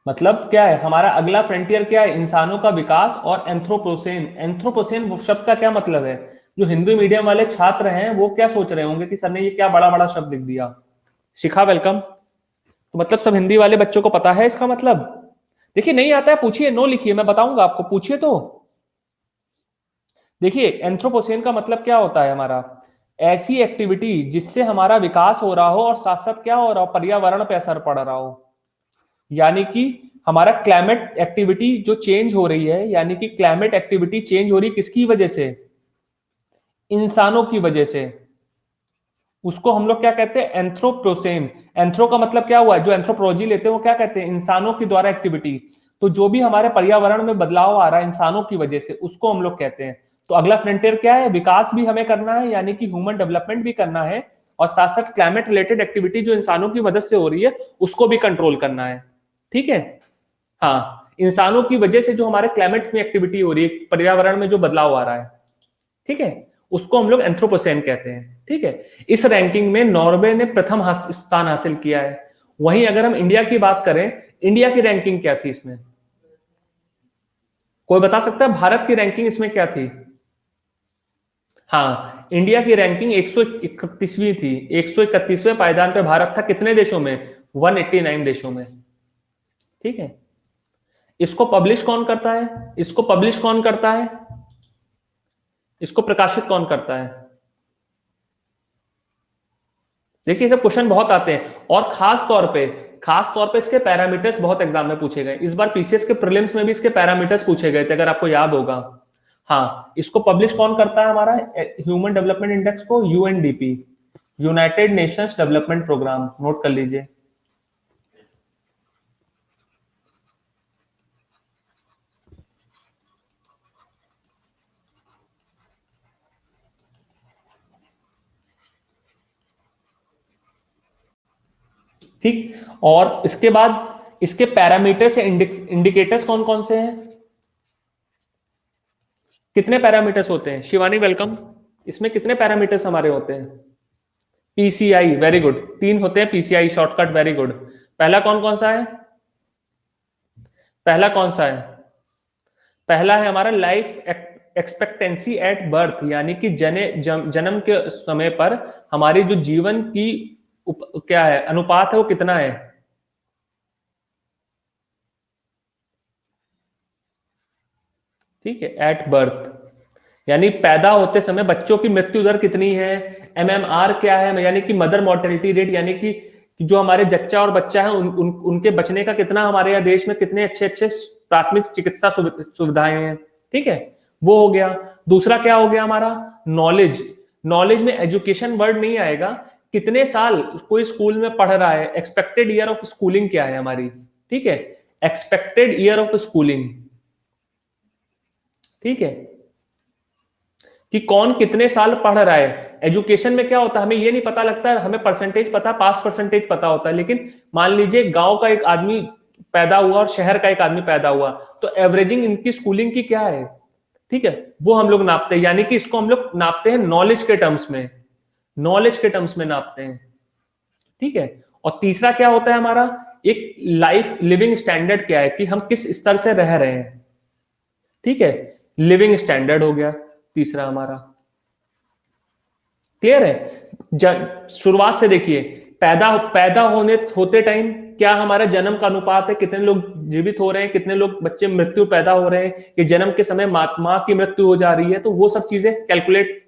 मतलब क्या है हमारा अगला फ्रंटियर, क्या है? इंसानों का विकास। और एंथ्रोपोसेन, एंथ्रोपोसेन वो शब्द का क्या मतलब है? जो हिंदी मीडियम वाले छात्र हैं वो क्या सोच रहे होंगे कि सर ने ये क्या बड़ा बड़ा शब्द लिख दिया। शिखा वेलकम। तो मतलब सब हिंदी वाले बच्चों को पता है इसका मतलब? देखिए, नहीं आता है पूछिए, नो लिखिए, मैं बताऊंगा आपको, पूछिए तो। देखिए, एंथ्रोपोसेन का मतलब क्या होता है हमारा? ऐसी एक्टिविटी जिससे हमारा विकास हो रहा हो और साथ साथ क्या हो रहा हो, पर्यावरण पे असर पड़ रहा हो। यानी कि हमारा क्लाइमेट एक्टिविटी जो चेंज हो रही है, यानी कि क्लाइमेट एक्टिविटी चेंज हो रही है किसकी वजह से? इंसानों की वजह से। उसको हम लोग क्या कहते हैं? एंथ्रोपोसेन। एंथ्रो का मतलब क्या हुआ? जो एंथ्रोपोलॉजी लेते हैं वो क्या कहते हैं? इंसानों की द्वारा एक्टिविटी। तो जो भी हमारे पर्यावरण में बदलाव आ रहा है इंसानों की वजह से, उसको हम लोग कहते हैं। तो अगला फ्रंटियर क्या है? विकास भी हमें करना है, यानी कि ह्यूमन डेवलपमेंट भी करना है, और साथ साथ क्लाइमेट रिलेटेड एक्टिविटी जो इंसानों की मदद से हो रही है उसको भी कंट्रोल करना है। ठीक है। हाँ, इंसानों की वजह से जो हमारे क्लाइमेट में एक्टिविटी हो रही है, पर्यावरण में जो बदलाव आ रहा है, ठीक है, उसको हम लोग एंथ्रोपोसेन कहते हैं। ठीक है। इस रैंकिंग में नॉर्वे ने प्रथम स्थान हासिल किया है। वहीं अगर हम इंडिया की बात करें, इंडिया की रैंकिंग क्या थी इसमें? कोई बता सकता है भारत की रैंकिंग इसमें क्या थी? हाँ, इंडिया की रैंकिंग 131वीं थी। 131वें पायदान पे भारत था, कितने देशों में? 189 देशों में। ठीक है। इसको पब्लिश कौन करता है? इसको पब्लिश कौन करता है? इसको प्रकाशित कौन करता है? देखिए, सब क्वेश्चन बहुत आते हैं, और खास तौर पे इसके पैरामीटर्स बहुत एग्जाम में पूछे गए। इस बार पीसीएस के प्रीलिम्स में भी इसके पैरामीटर्स पूछे गए थे, अगर आपको याद होगा। हाँ, इसको पब्लिश कौन करता है हमारा ह्यूमन डेवलपमेंट इंडेक्स को? UNDP, United Nations Development Programme, note कर लीजिए। ठीक। और इसके बाद इसके पैरामीटर्स या इंडिकेटर्स कौन कौन से हैं? कितने पैरामीटर्स होते हैं? शिवानी वेलकम। इसमें कितने पैरामीटर्स हमारे होते हैं? PCI, very good. 3 होते हैं पीसीआई शॉर्टकट, वेरी गुड। पहला कौन कौन सा है? पहला कौन सा है? पहला है हमारा लाइफ एक्सपेक्टेंसी एट बर्थ, यानी कि जन्म के समय पर हमारी जो जीवन की क्या है, अनुपात है, वो कितना है? ठीक है, एट बर्थ, यानी पैदा होते समय बच्चों की मृत्यु दर कितनी है। एमएमआर क्या है, यानी कि मदर मोर्टेलिटी रेट, यानी कि जो हमारे जच्चा और बच्चा है उनके बचने का कितना, हमारे यहाँ देश में कितने अच्छे अच्छे प्राथमिक चिकित्सा सुविधाएं हैं। ठीक है, वो हो गया। दूसरा क्या हो गया हमारा? नॉलेज। नॉलेज में एजुकेशन वर्ड नहीं आएगा। कितने साल कोई स्कूल में पढ़ रहा है, एक्सपेक्टेड ईयर ऑफ स्कूलिंग क्या है हमारी। ठीक है, एक्सपेक्टेड ईयर ऑफ स्कूलिंग। ठीक है, कि कौन कितने साल पढ़ रहा है। एजुकेशन में क्या होता है, हमें ये नहीं पता लगता है, हमें परसेंटेज पता, पास परसेंटेज पता होता है, लेकिन मान लीजिए गांव का एक आदमी पैदा हुआ और शहर का एक आदमी पैदा हुआ, तो एवरेजिंग इनकी स्कूलिंग की क्या है। ठीक है, वो हम लोग नापते हैं, यानी कि इसको हम लोग नापते हैं नॉलेज के टर्म्स में। नॉलेज के टर्म्स में नापते हैं, ठीक है। और तीसरा क्या होता है हमारा, एक लाइफ लिविंग स्टैंडर्ड क्या है कि हम किस स्तर से रह रहे हैं, ठीक है। लिविंग स्टैंडर्ड हो गया तीसरा हमारा, क्लियर है। शुरुआत से देखिए, पैदा पैदा होते टाइम क्या हमारा जन्म का अनुपात है, कितने लोग जीवित हो रहे हैं, कितने लोग बच्चे मृत्यु पैदा हो रहे हैं, कि जन्म के समय माँ की मृत्यु हो जा रही है, तो वो सब चीजें कैलकुलेट।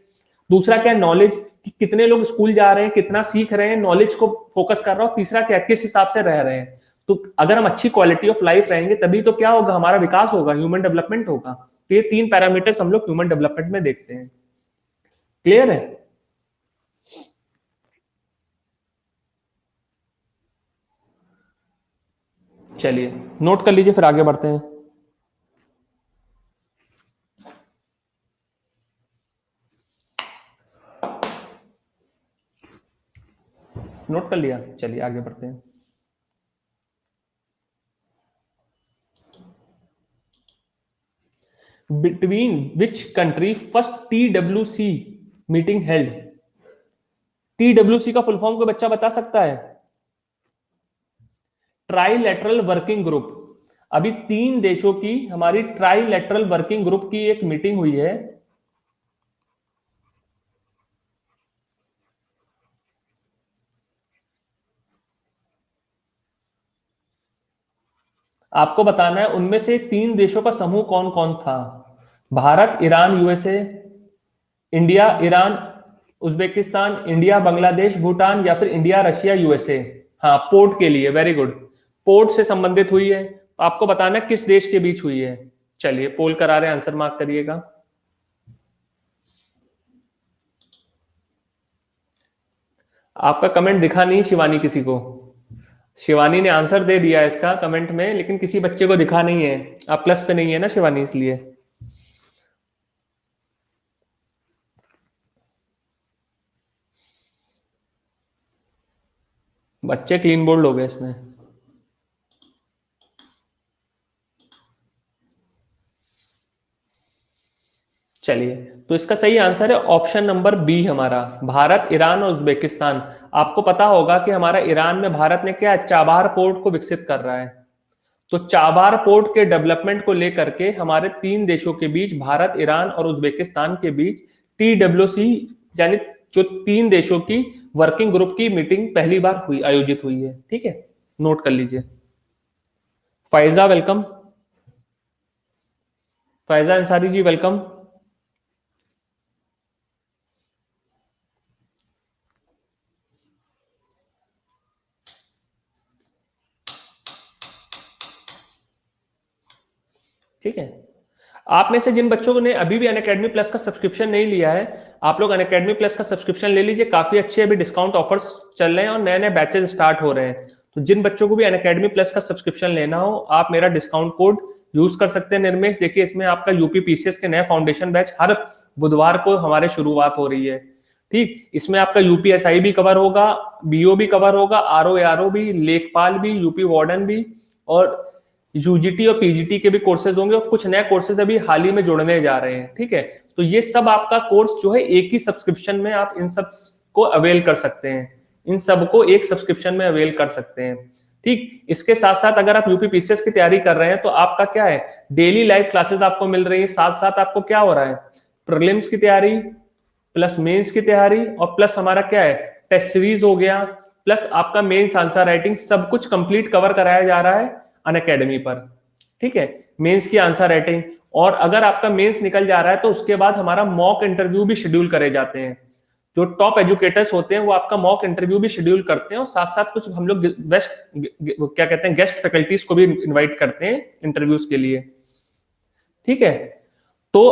दूसरा क्या, नॉलेज, कि कितने लोग स्कूल जा रहे हैं, कितना सीख रहे हैं, नॉलेज को फोकस कर रहा हूं। तीसरा क्या, किस हिसाब से रह रहे हैं। तो अगर हम अच्छी क्वालिटी ऑफ लाइफ रहेंगे तभी तो क्या होगा, हमारा विकास होगा, ह्यूमन डेवलपमेंट होगा। तो ये 3 पैरामीटर्स हम लोग ह्यूमन डेवलपमेंट में देखते हैं, क्लियर है। चलिए नोट कर लीजिए, फिर आगे बढ़ते हैं। नोट कर लिया, चलिए आगे बढ़ते हैं। Between which country first TWC meeting held. TWC का फुल फॉर्म कोई बच्चा बता सकता है? Trilateral working group. अभी 3 देशों की हमारी ट्राइलेटरल वर्किंग ग्रुप की एक मीटिंग हुई है। आपको बताना है उनमें से 3 देशों का समूह कौन कौन था। Bharat, Iran, USA, India, Iran, Uzbekistan, India, Bangladesh, Bhutan, या फिर इंडिया, रशिया, यूएसए। हाँ, पोर्ट के लिए, वेरी गुड। पोर्ट से संबंधित हुई है, तो आपको बताना है किस देश के बीच हुई है। चलिए पोल करा रहे हैं, आंसर मार्क करिएगा। आपका कमेंट दिखा नहीं शिवानी किसी को। शिवानी ने आंसर दे दिया इसका कमेंट में, लेकिन किसी बच्चे को दिखा नहीं है। आप प्लस पे नहीं है ना शिवानी, इसलिए। बच्चे क्लीन बोल्ड हो गए इसमें। चलिए, तो इसका सही आंसर है ऑप्शन नंबर बी हमारा, भारत, ईरान और उज्बेकिस्तान। आपको पता होगा कि हमारा ईरान में भारत ने क्या, चाबार पोर्ट को विकसित कर रहा है। तो चाबार पोर्ट के डेवलपमेंट को लेकर के हमारे 3 देशों के बीच, भारत, ईरान और उज्बेकिस्तान के बीच TWC, यानी जो 3 देशों की वर्किंग ग्रुप की मीटिंग पहली बार आयोजित हुई है, ठीक है। नोट कर लीजिए। Faiza welcome, Faiza Ansari ji welcome. ठीक है। आप में से जिन बच्चों ने अभी भी अनअकैडमी प्लस का सब्सक्रिप्शन नहीं लिया है, आप लोग अनअकैडमी प्लस का सब्सक्रिप्शन ले लीजिए। काफी अच्छे अभी डिस्काउंट ऑफर्स चल रहे हैं और नए नए बैचेस स्टार्ट हो रहे हैं। तो जिन बच्चों को भी अनअकैडमी प्लस का सब्सक्रिप्शन लेना हो, आप मेरा डिस्काउंट कोड यूज कर सकते हैं। निर्मेश, देखिए इसमें आपका यूपी पीसीएस के नए फाउंडेशन बैच हर बुधवार को हमारे शुरुआत हो रही है, ठीक। इसमें आपका यूपीएसआई भी कवर होगा, बीओ भी कवर होगा, आरओ भी, लेखपाल भी, यूपी वार्डन भी, और यूजीटी और पीजीटी के भी कोर्सेज होंगे, और कुछ नए कोर्सेज अभी हाल ही में जुड़ने जा रहे हैं, ठीक है। तो ये सब आपका कोर्स जो है एक ही सब्सक्रिप्शन में आप इन सब को अवेल कर सकते हैं, इन सब को एक सब्सक्रिप्शन में अवेल कर सकते हैं, ठीक। इसके साथ साथ अगर आप यूपी पीसीएस की तैयारी कर रहे हैं तो आपका क्या है, डेली लाइव क्लासेस आपको मिल रही है। साथ साथ आपको क्या हो रहा है, प्रीलिम्स की तैयारी प्लस मेंस की तैयारी, और प्लस हमारा क्या है, टेस्ट सीरीज हो गया, प्लस आपका मेंस आंसर राइटिंग, सब कुछ कंप्लीट कवर कराया जा रहा है अनअकैडमी पर, ठीक है। मेंस की आंसर राइटिंग, और अगर आपका मेंस निकल जा रहा है तो उसके बाद हमारा मॉक इंटरव्यू भी शेड्यूल करे जाते हैं। जो टॉप एजुकेटर्स होते हैं वो आपका मॉक इंटरव्यू भी शेड्यूल करते हैं, और साथ साथ कुछ हम लोग बेस्ट क्या कहते हैं, गेस्ट फैकल्टीज को भी इनवाइट करते हैं इंटरव्यूज के लिए, ठीक है। तो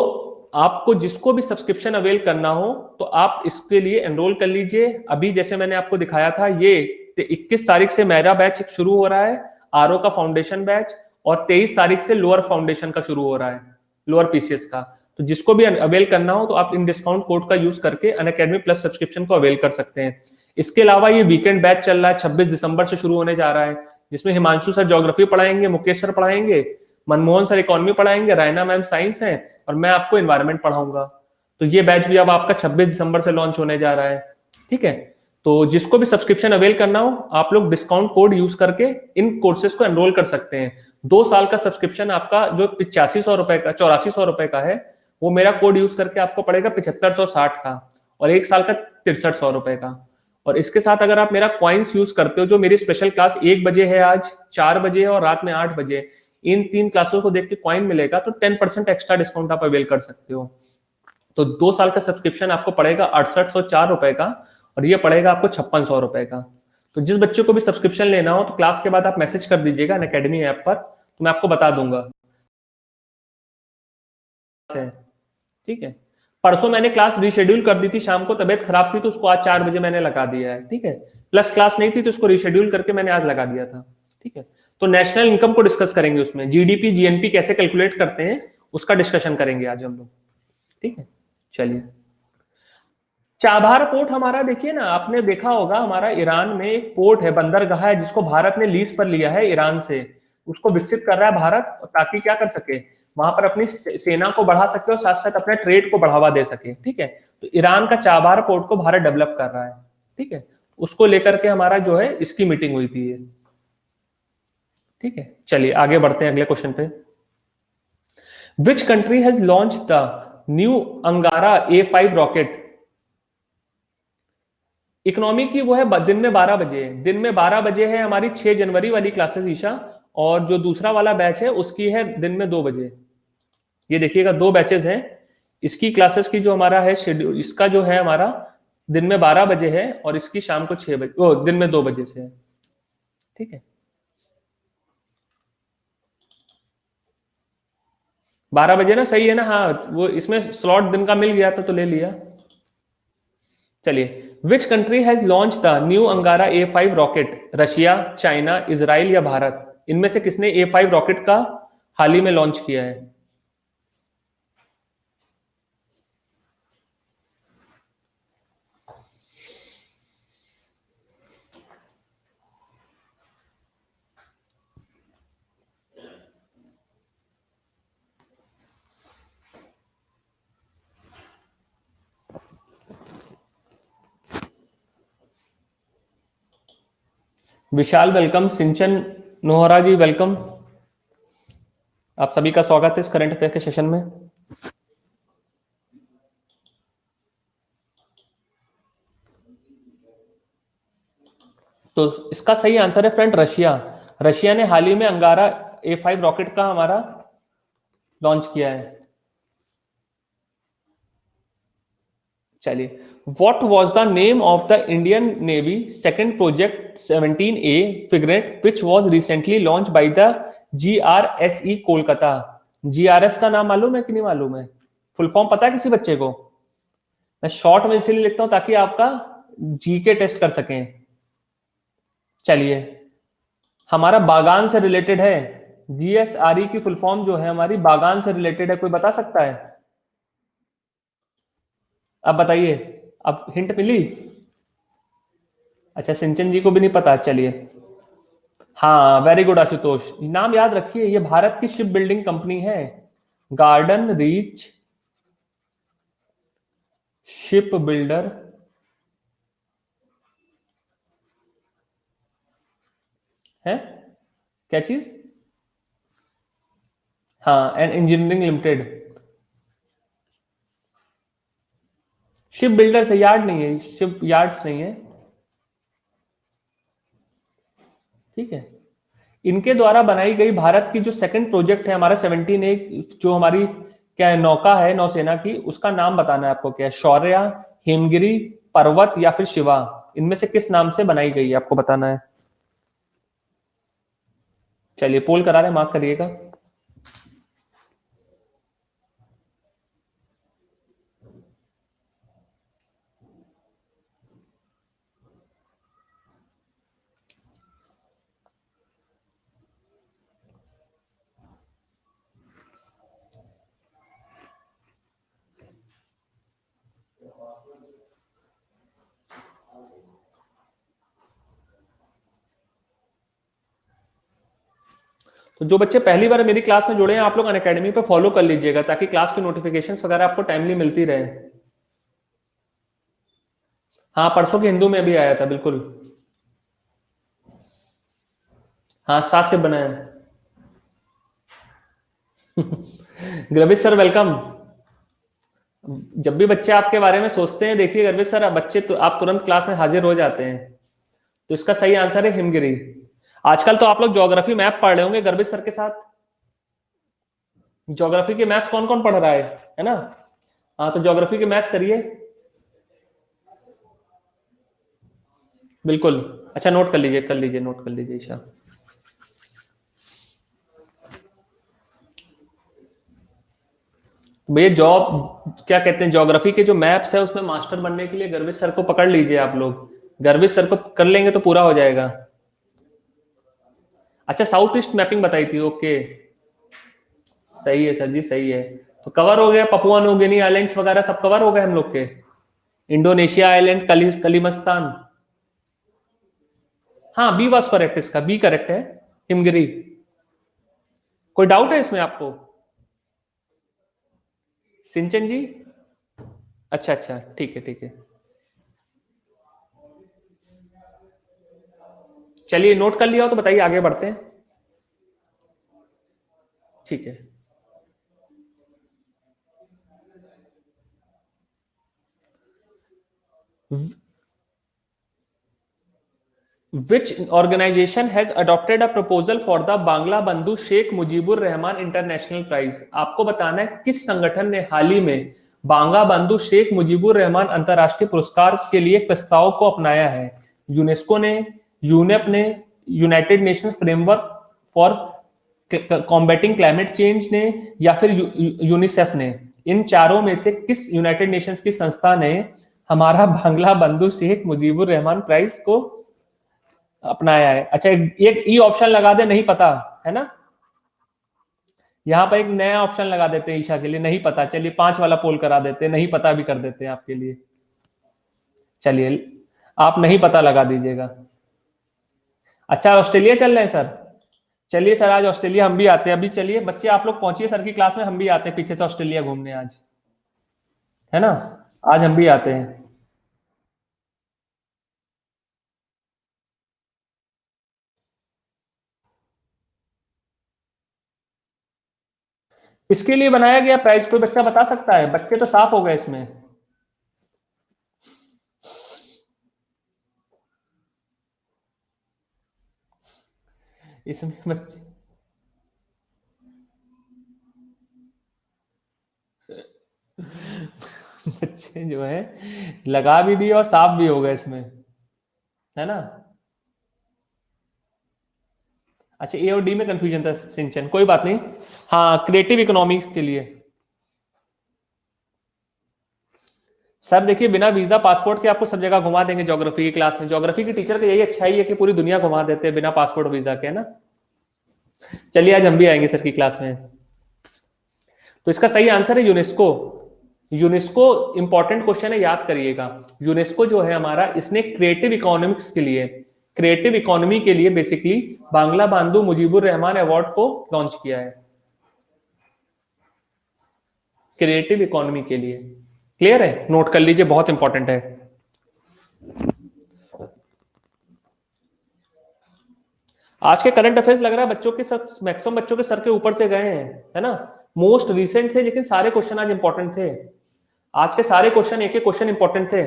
आपको जिसको भी सब्सक्रिप्शन अवेल करना हो तो आप इसके लिए एनरोल कर लीजिए। अभी जैसे मैंने आपको दिखाया था, ये 21 तारीख से मेरा बैच शुरू हो रहा है, आरओ का फाउंडेशन बैच, और 23 तारीख से लोअर फाउंडेशन का शुरू हो रहा है, लोअर पीसीएस का। तो जिसको भी अवेल करना हो तो आप इन डिस्काउंट कोड का यूज करके अनअकैडमी प्लस सब्सक्रिप्शन को अवेल कर सकते हैं। इसके अलावा ये वीकेंड बैच चल रहा है, 26 दिसंबर से शुरू होने जा रहा है, जिसमें हिमांशु सर ज्योग्राफी पढ़ाएंगे, मुकेश सर पढ़ाएंगे, मनमोहन सर इकोनॉमी पढ़ाएंगे, रायना मैम साइंस है, और मैं आपको एनवायरमेंट पढ़ाऊंगा। तो ये बैच भी अब आपका 26 दिसंबर से लॉन्च होने जा रहा है, ठीक है। तो जिसको भी सब्सक्रिप्शन अवेल करना हो, आप लोग डिस्काउंट कोड यूज करके इन कोर्सेज को एनरोल कर सकते हैं। 2 साल का सब्सक्रिप्शन आपका जो 8500 रुपए का 8400 रुपए का है, वो मेरा कोड यूज करके आपको पड़ेगा 7560 का, और 1 साल का 6300 रुपए का। और इसके साथ अगर आप मेरा कॉइन्स यूज करते हो, जो मेरी स्पेशल क्लास 1 बजे है, आज 4 बजे है और रात में 8 बजे, इन 3 क्लासों को देख के कॉइन मिलेगा, तो 10% एक्स्ट्रा डिस्काउंट आप अवेल कर सकते हो। तो 2 साल का सब्सक्रिप्शन आपको पड़ेगा 6804 रुपए का, और ये पड़ेगा आपको 5600 रुपए का। तो जिस बच्चे को भी सब्सक्रिप्शन लेना हो, तो क्लास के बाद आप मैसेज कर दीजिएगा अनअकैडमी ऐप पर, तो मैं आपको बता दूंगा। ठीक है। परसों मैंने क्लास रिशेड्यूल कर दी थी, शाम को तबियत खराब थी, तो उसको आज 4 बजे मैंने लगा दिया है। ठीक है। प्लस क्लास नहीं थी, तो उसको रिशेड्यूल करके मैंने आज लगा दिया था। ठीक है। तो नेशनल इनकम को डिस्कस करेंगे, उसमें जीडीपी जीएनपी कैसे कैलकुलेट करते हैं, उसका डिस्कशन करेंगे आज हम लोग। ठीक है। चलिए, चाबहार पोर्ट हमारा देखिए ना, आपने देखा होगा, हमारा ईरान में एक पोर्ट है, बंदरगाह है, जिसको भारत ने लीज पर लिया है ईरान से। उसको विकसित कर रहा है भारत, ताकि क्या कर सके, वहां पर अपनी सेना को बढ़ा सके और साथ साथ अपने ट्रेड को बढ़ावा दे सके। ठीक है। तो ईरान का चाबहार पोर्ट को भारत डेवलप कर रहा है। ठीक है। उसको लेकर के हमारा जो है इसकी मीटिंग हुई थी ये। ठीक है। चलिए आगे बढ़ते हैं अगले क्वेश्चन पे। Which country has launch the new अंगारा A5 रॉकेट? इकोनॉमी की वो है दिन में 12 बजे, दिन में 12 बजे है हमारी 6 जनवरी वाली क्लासेस ईशा, और जो दूसरा वाला बैच है उसकी है दिन में 2 बजे। ये देखिएगा 2 बैचेस हैं इसकी क्लासेस की, जो हमारा है शेड्यूल, इसका जो है हमारा दिन में 12 बजे है, और इसकी शाम को 6 बजे, ओ दिन में 2 बजे से है। ठीक है। 12 बजे ना, सही है ना? हाँ, वो इसमें स्लॉट दिन का मिल गया था तो ले लिया। चलिए, which country has launch the new अंगारा A5 rocket? Russia, China, Israel या भारत? इनमें से किसने A5 रॉकेट का हाल ही में लॉन्च किया है? विशाल वेलकम, सिंचन नोहरा जी वेलकम, आप सभी का स्वागत है इस करंट अफेयर के सेशन में। तो इसका सही आंसर है फ्रेंड रशिया। रशिया ने हाल ही में अंगारा A5 रॉकेट का हमारा लॉन्च किया है। चलिए, what was the name of the Indian navy second project 17A frigate which was recently launch by the GRSE Kolkata? GRS का नाम मालूम है कि नहीं मालूम है? फुल फॉर्म पता है किसी बच्चे को? मैं शॉर्ट में इसलिए लिखता हूं ताकि आपका जीके टेस्ट कर सकें। चलिए, हमारा बागान से रिलेटेड है। GSRE की फुल फॉर्म जो है हमारी बागान से रिलेटेड है, कोई बता सकता है? अब बताइए, अब हिंट मिली? अच्छा, सिंचन जी को भी नहीं पता। चलिए, हाँ वेरी गुड आशुतोष, नाम याद रखिए, ये भारत की शिप बिल्डिंग कंपनी है, गार्डन रीच शिप बिल्डर है। क्या चीज? हाँ, and engineering limited. Ship builder से, यार्ड नहीं है, शिप यार्ड्स नहीं है। ठीक है। इनके द्वारा बनाई गई भारत की जो सेकंड प्रोजेक्ट है हमारा 17A, जो हमारी क्या है, नौका है नौसेना की, उसका नाम बताना है आपको। क्या है? शौर्य, हिमगिरी, पर्वत या फिर शिवा? इनमें से किस नाम से बनाई गई है आपको बताना है। चलिए, पोल करा रहे, मार्क करिएगा। तो जो बच्चे पहली बार मेरी क्लास में जुड़े हैं, आप लोग अनअकैडमी पे फॉलो कर लीजिएगा, ताकि क्लास की नोटिफिकेशंस वगैरह आपको टाइमली मिलती रहे। हाँ परसों की हिंदू में भी आया था, बिल्कुल। हाँ 7 से बना है। ग्रविश सर वेलकम। जब भी बच्चे आपके बारे में सोचते हैं, देखिए गर्विश सर, बच्चे तो आप तुरंत क्लास में हाजिर हो जाते हैं। तो इसका सही आंसर है हिमगिरी। आजकल तो आप लोग ज्योग्राफी मैप पढ़ रहे होंगे गर्विश सर के साथ। ज्योग्राफी के मैप्स कौन कौन पढ़ रहा है ना? हाँ तो ज्योग्राफी के मैथ्स करिए। बिल्कुल। अच्छा नोट कर लीजिए, कर लीजिए, नोट कर लीजिए ईशा। भैया जॉब क्या कहते हैं, ज्योग्राफी के जो मैप्स है उसमें मास्टर बनने के लिए गर्विश सर को पकड़ लीजिए आप लोग। गर्विश सर को कर लेंगे तो पूरा हो जाएगा। अच्छा साउथ ईस्ट मैपिंग बताई थी, ओके। सही है सर जी, सही है। तो कवर हो गया, पपुआ न्यू गिनी आइलैंड्स वगैरह सब कवर हो गए हम लोग के। इंडोनेशिया आइलैंड, कलिमस्तान। हाँ बी वॉज करेक्ट, इसका बी करेक्ट है, हिमगिरी। कोई डाउट है इसमें आपको? सिंचन जी। अच्छा अच्छा, ठीक है ठीक है। चलिए नोट कर लिया हो तो बताइए, आगे बढ़ते हैं। ठीक है। Which organization has adopted a proposal for the Bangla बंधु शेख मुजीबुर रहमान इंटरनेशनल प्राइज? आपको बताना है किस संगठन ने हाल ही में बांग्ला बंधु शेख मुजीबुर रहमान अंतरराष्ट्रीय पुरस्कार के लिए एक प्रस्ताव को अपनाया है। यूनेस्को ने, यूनेप ने, United Nations framework for combating climate change ने, या फिर यूनिसेफ ने? इन चारों में से किस यूनाइटेड नेशंस की संस्था ने हमारा बांग्ला बंधु शेख मुजीबुर रहमान प्राइज को अपनाया है? अच्छा एक ई ऑप्शन लगा दे, नहीं पता है ना? यहाँ पर एक नया ऑप्शन लगा देते हैं ईशा के लिए, नहीं पता। चलिए 5 वाला पोल करा देते हैं, नहीं पता भी कर देते हैं आपके लिए। चलिए आप नहीं पता लगा दीजिएगा। अच्छा ऑस्ट्रेलिया चल रहे हैं सर। चलिए सर आज ऑस्ट्रेलिया हम भी आते हैं। अभी चलिए बच्चे आप लोग पहुंचिए सर की क्लास में, हम भी आते हैं पीछे से ऑस्ट्रेलिया घूमने आज, है ना? आज हम भी आते हैं। इसके लिए बनाया गया प्राइस कोई बच्चा बता सकता है? बच्चे तो साफ हो गए इसमें। इसमें बच्चे बच्चे जो है लगा भी दिए और साफ भी हो गए इसमें, है ना? अच्छा ए और डी में कंफ्यूजन था सिंचन, कोई बात नहीं। हाँ क्रिएटिव इकोनॉमिक्स के लिए सर देखिए, बिना वीजा पासपोर्ट के आपको सब जगह घुमा देंगे ज्योग्राफी की क्लास में। ज्योग्राफी की टीचर का यही अच्छाई है कि पूरी दुनिया घुमा देते हैं बिना पासपोर्ट वीजा के, है ना? चलिए आज हम भी आएंगे सर की क्लास में। तो इसका सही आंसर है यूनेस्को। यूनेस्को इंपॉर्टेंट क्वेश्चन है, याद करिएगा। यूनेस्को जो है हमारा, इसने क्रिएटिव इकोनॉमिक्स के लिए, क्रिएटिव इकोनॉमी के लिए बेसिकली बांग्ला बंधु मुजीबुर रहमान अवार्ड को लॉन्च किया है, क्रिएटिव इकोनॉमी के लिए। क्लियर है? नोट कर लीजिए, बहुत इंपॉर्टेंट है। आज के करंट अफेयर्स लग रहा है बच्चों के सब, मैक्सिमम बच्चों के सर के ऊपर से गए हैं, है ना? मोस्ट रिसेंट थे लेकिन सारे क्वेश्चन आज इंपॉर्टेंट थे। आज के सारे क्वेश्चन, एक एक क्वेश्चन इंपॉर्टेंट थे।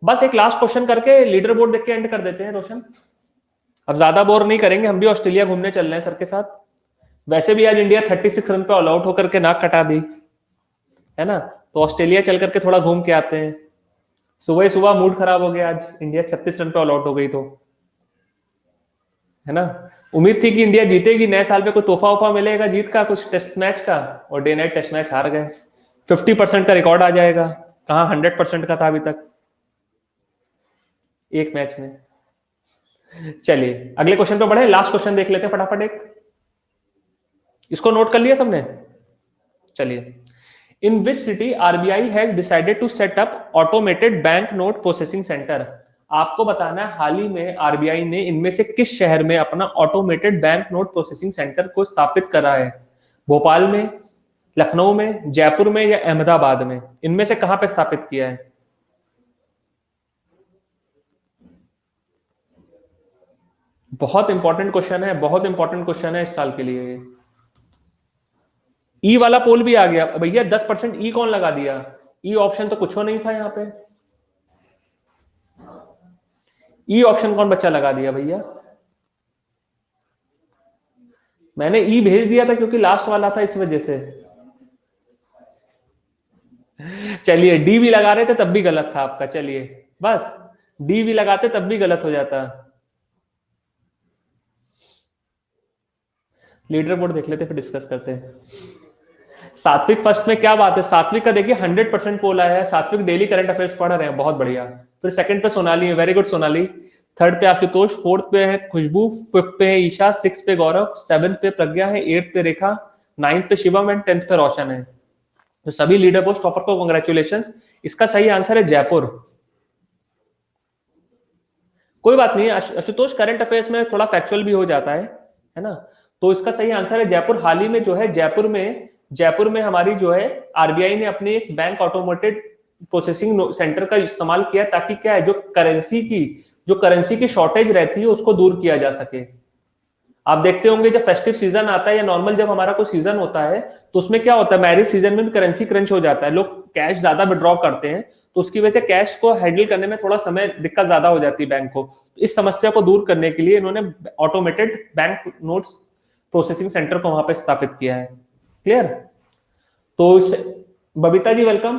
बस एक लास्ट क्वेश्चन करके लीडर बोर्ड देख के एंड कर देते हैं रोशन। अब ज्यादा बोर नहीं करेंगे, हम भी ऑस्ट्रेलिया घूमने चल रहे हैं सर के साथ। वैसे भी आज इंडिया 36 रन पे ऑल आउट होकर के नाक कटा दी, है ना? तो ऑस्ट्रेलिया चल करके थोड़ा घूम के आते हैं। सुबह सुबह मूड खराब हो गया, आज इंडिया 36 रन पे ऑल आउट हो गई तो, है ना? उम्मीद थी कि इंडिया जीतेगी, नए साल पे कोई तोहफा वोफा मिलेगा जीत का, कुछ टेस्ट मैच का, और डे नाइट टेस्ट मैच हार गए। 50% का रिकॉर्ड आ जाएगा, कहाँ 100% का था अभी तक एक मैच में। चलिए अगले क्वेश्चन पे बढ़े, लास्ट क्वेश्चन देख लेते हैं फटाफट एक। इसको नोट कर लिया सबने? चलिए, in which city RBI has decided to set up automated bank note processing centre? आपको बताना है हाल ही में आरबीआई ने इनमें से किस शहर में अपना automated bank note processing centre को स्थापित करा है? भोपाल में, लखनऊ में, जयपुर में, या अहमदाबाद में? इनमें से कहां पे स्थापित किया है? बहुत इंपॉर्टेंट क्वेश्चन है, बहुत इंपॉर्टेंट क्वेश्चन है इस साल के लिए। ई वाला पोल भी आ गया भैया। 10% ई कौन लगा दिया? ई ऑप्शन तो कुछ नहीं था यहाँ पे। ई ऑप्शन कौन बच्चा लगा दिया भैया? मैंने ई भेज दिया था क्योंकि लास्ट वाला था इस वजह से। चलिए डी भी लगा रहे थे तब भी गलत था आपका। चलिए बस डी भी लगाते तब भी गलत हो जाता। लीडर बोर्ड देख लेते फिर डिस्कस करते हैं। सात्विक फर्स्ट में क्या बात है? सात्विक का देखिए 100% पोल आया है। सात्विक डेली करंट अफेयर्स पढ़ रहे हैं, बहुत बढ़िया। फिर सेकंड पे सोनाली है, वेरी गुड सोनाली। थर्ड पे आशुतोष, फोर्थ पे है खुशबू, फिफ्थ पे है ईशा, सिक्स पे गौरव, सेवंथ पे प्रज्ञा है, एट्थ पे रेखा, नाइन्थ पे शिवम एंड 10th पे रोशन है। तो सभी लीडर पोस्ट टॉपर को कांग्रेचुलेशन। इसका सही आंसर है जयपुर। कोई बात नहीं आशुतोष, करंट अफेयर्स में थोड़ा फैक्चुअल भी हो जाता है ना। तो इसका सही आंसर है जयपुर। हाल ही में जो है जयपुर में हमारी जो है आरबीआई ने अपने एक बैंक ऑटोमेटेड प्रोसेसिंग सेंटर का इस्तेमाल किया, ताकि क्या है जो करेंसी की शॉर्टेज रहती है उसको दूर किया जा सके। आप देखते होंगे जब फेस्टिव सीजन आता है या नॉर्मल जब हमारा कोई सीजन होता है तो उसमें क्या होता है, मैरिज सीजन में भी करेंसी क्रंच हो जाता है, लोग कैश ज्यादा विड्रॉ करते हैं, तो उसकी वजह से कैश को हैंडल करने में थोड़ा समय दिक्कत ज्यादा हो जाती है बैंक को। इस समस्या को दूर करने के लिए इन्होंने automated bank notes processing centre को वहां पे स्थापित किया है। क्लियर? तो बबीता जी वेलकम।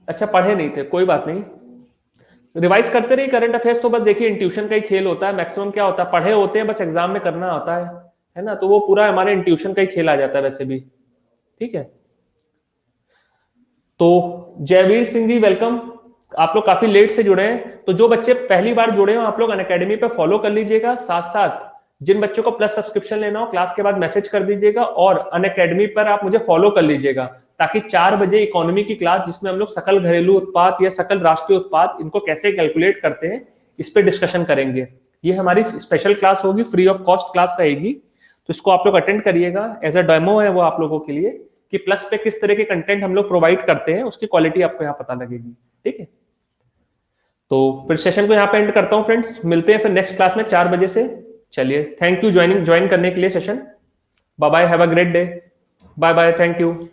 अच्छा पढ़े नहीं थे, कोई बात नहीं, रिवाइज करते रहिए करंट अफेयर्स। तो बस देखिए इंट्यूशन का ही खेल होता है, मैक्सिमम क्या होता है पढ़े होते हैं, बस एग्जाम में करना होता है ना। तो वो पूरा हमारे इंट्यूशन का ही खेल आ जाता है वैसे भी। ठीक है, तो जयवीर सिंह जी वेलकम। आप लोग काफी लेट से जुड़े हैं, तो जो बच्चे पहली बार जुड़े हो आप लोग अनअकैडमी पे फॉलो कर लीजिएगा। साथ साथ जिन बच्चों को प्लस सब्सक्रिप्शन लेना हो क्लास के बाद मैसेज कर दीजिएगा, और अनअकैडमी पर आप मुझे फॉलो कर लीजिएगा, ताकि 4 बजे इकोनॉमी की क्लास जिसमें हम लोग सकल घरेलू उत्पाद या सकल राष्ट्रीय उत्पाद इनको कैसे कैलकुलेट करते हैं इस पे डिस्कशन करेंगे। ये हमारी स्पेशल क्लास होगी, फ्री ऑफ कॉस्ट क्लास रहेगी, तो इसको आप लोग अटेंड करिएगा। एज अ डेमो है वो आप लोगों के लिए कि प्लस पे किस तरह के कंटेंट हम लोग प्रोवाइड करते हैं, उसकी क्वालिटी आपको यहाँ पता लगेगी। ठीक है, तो फिर सेशन को यहाँ पे एंड करता हूँ फ्रेंड्स, मिलते हैं फिर नेक्स्ट क्लास में 4 बजे से। चलिए थैंक यू ज्वाइन करने के लिए session. Bye bye, have a great day. Bye bye, thank you.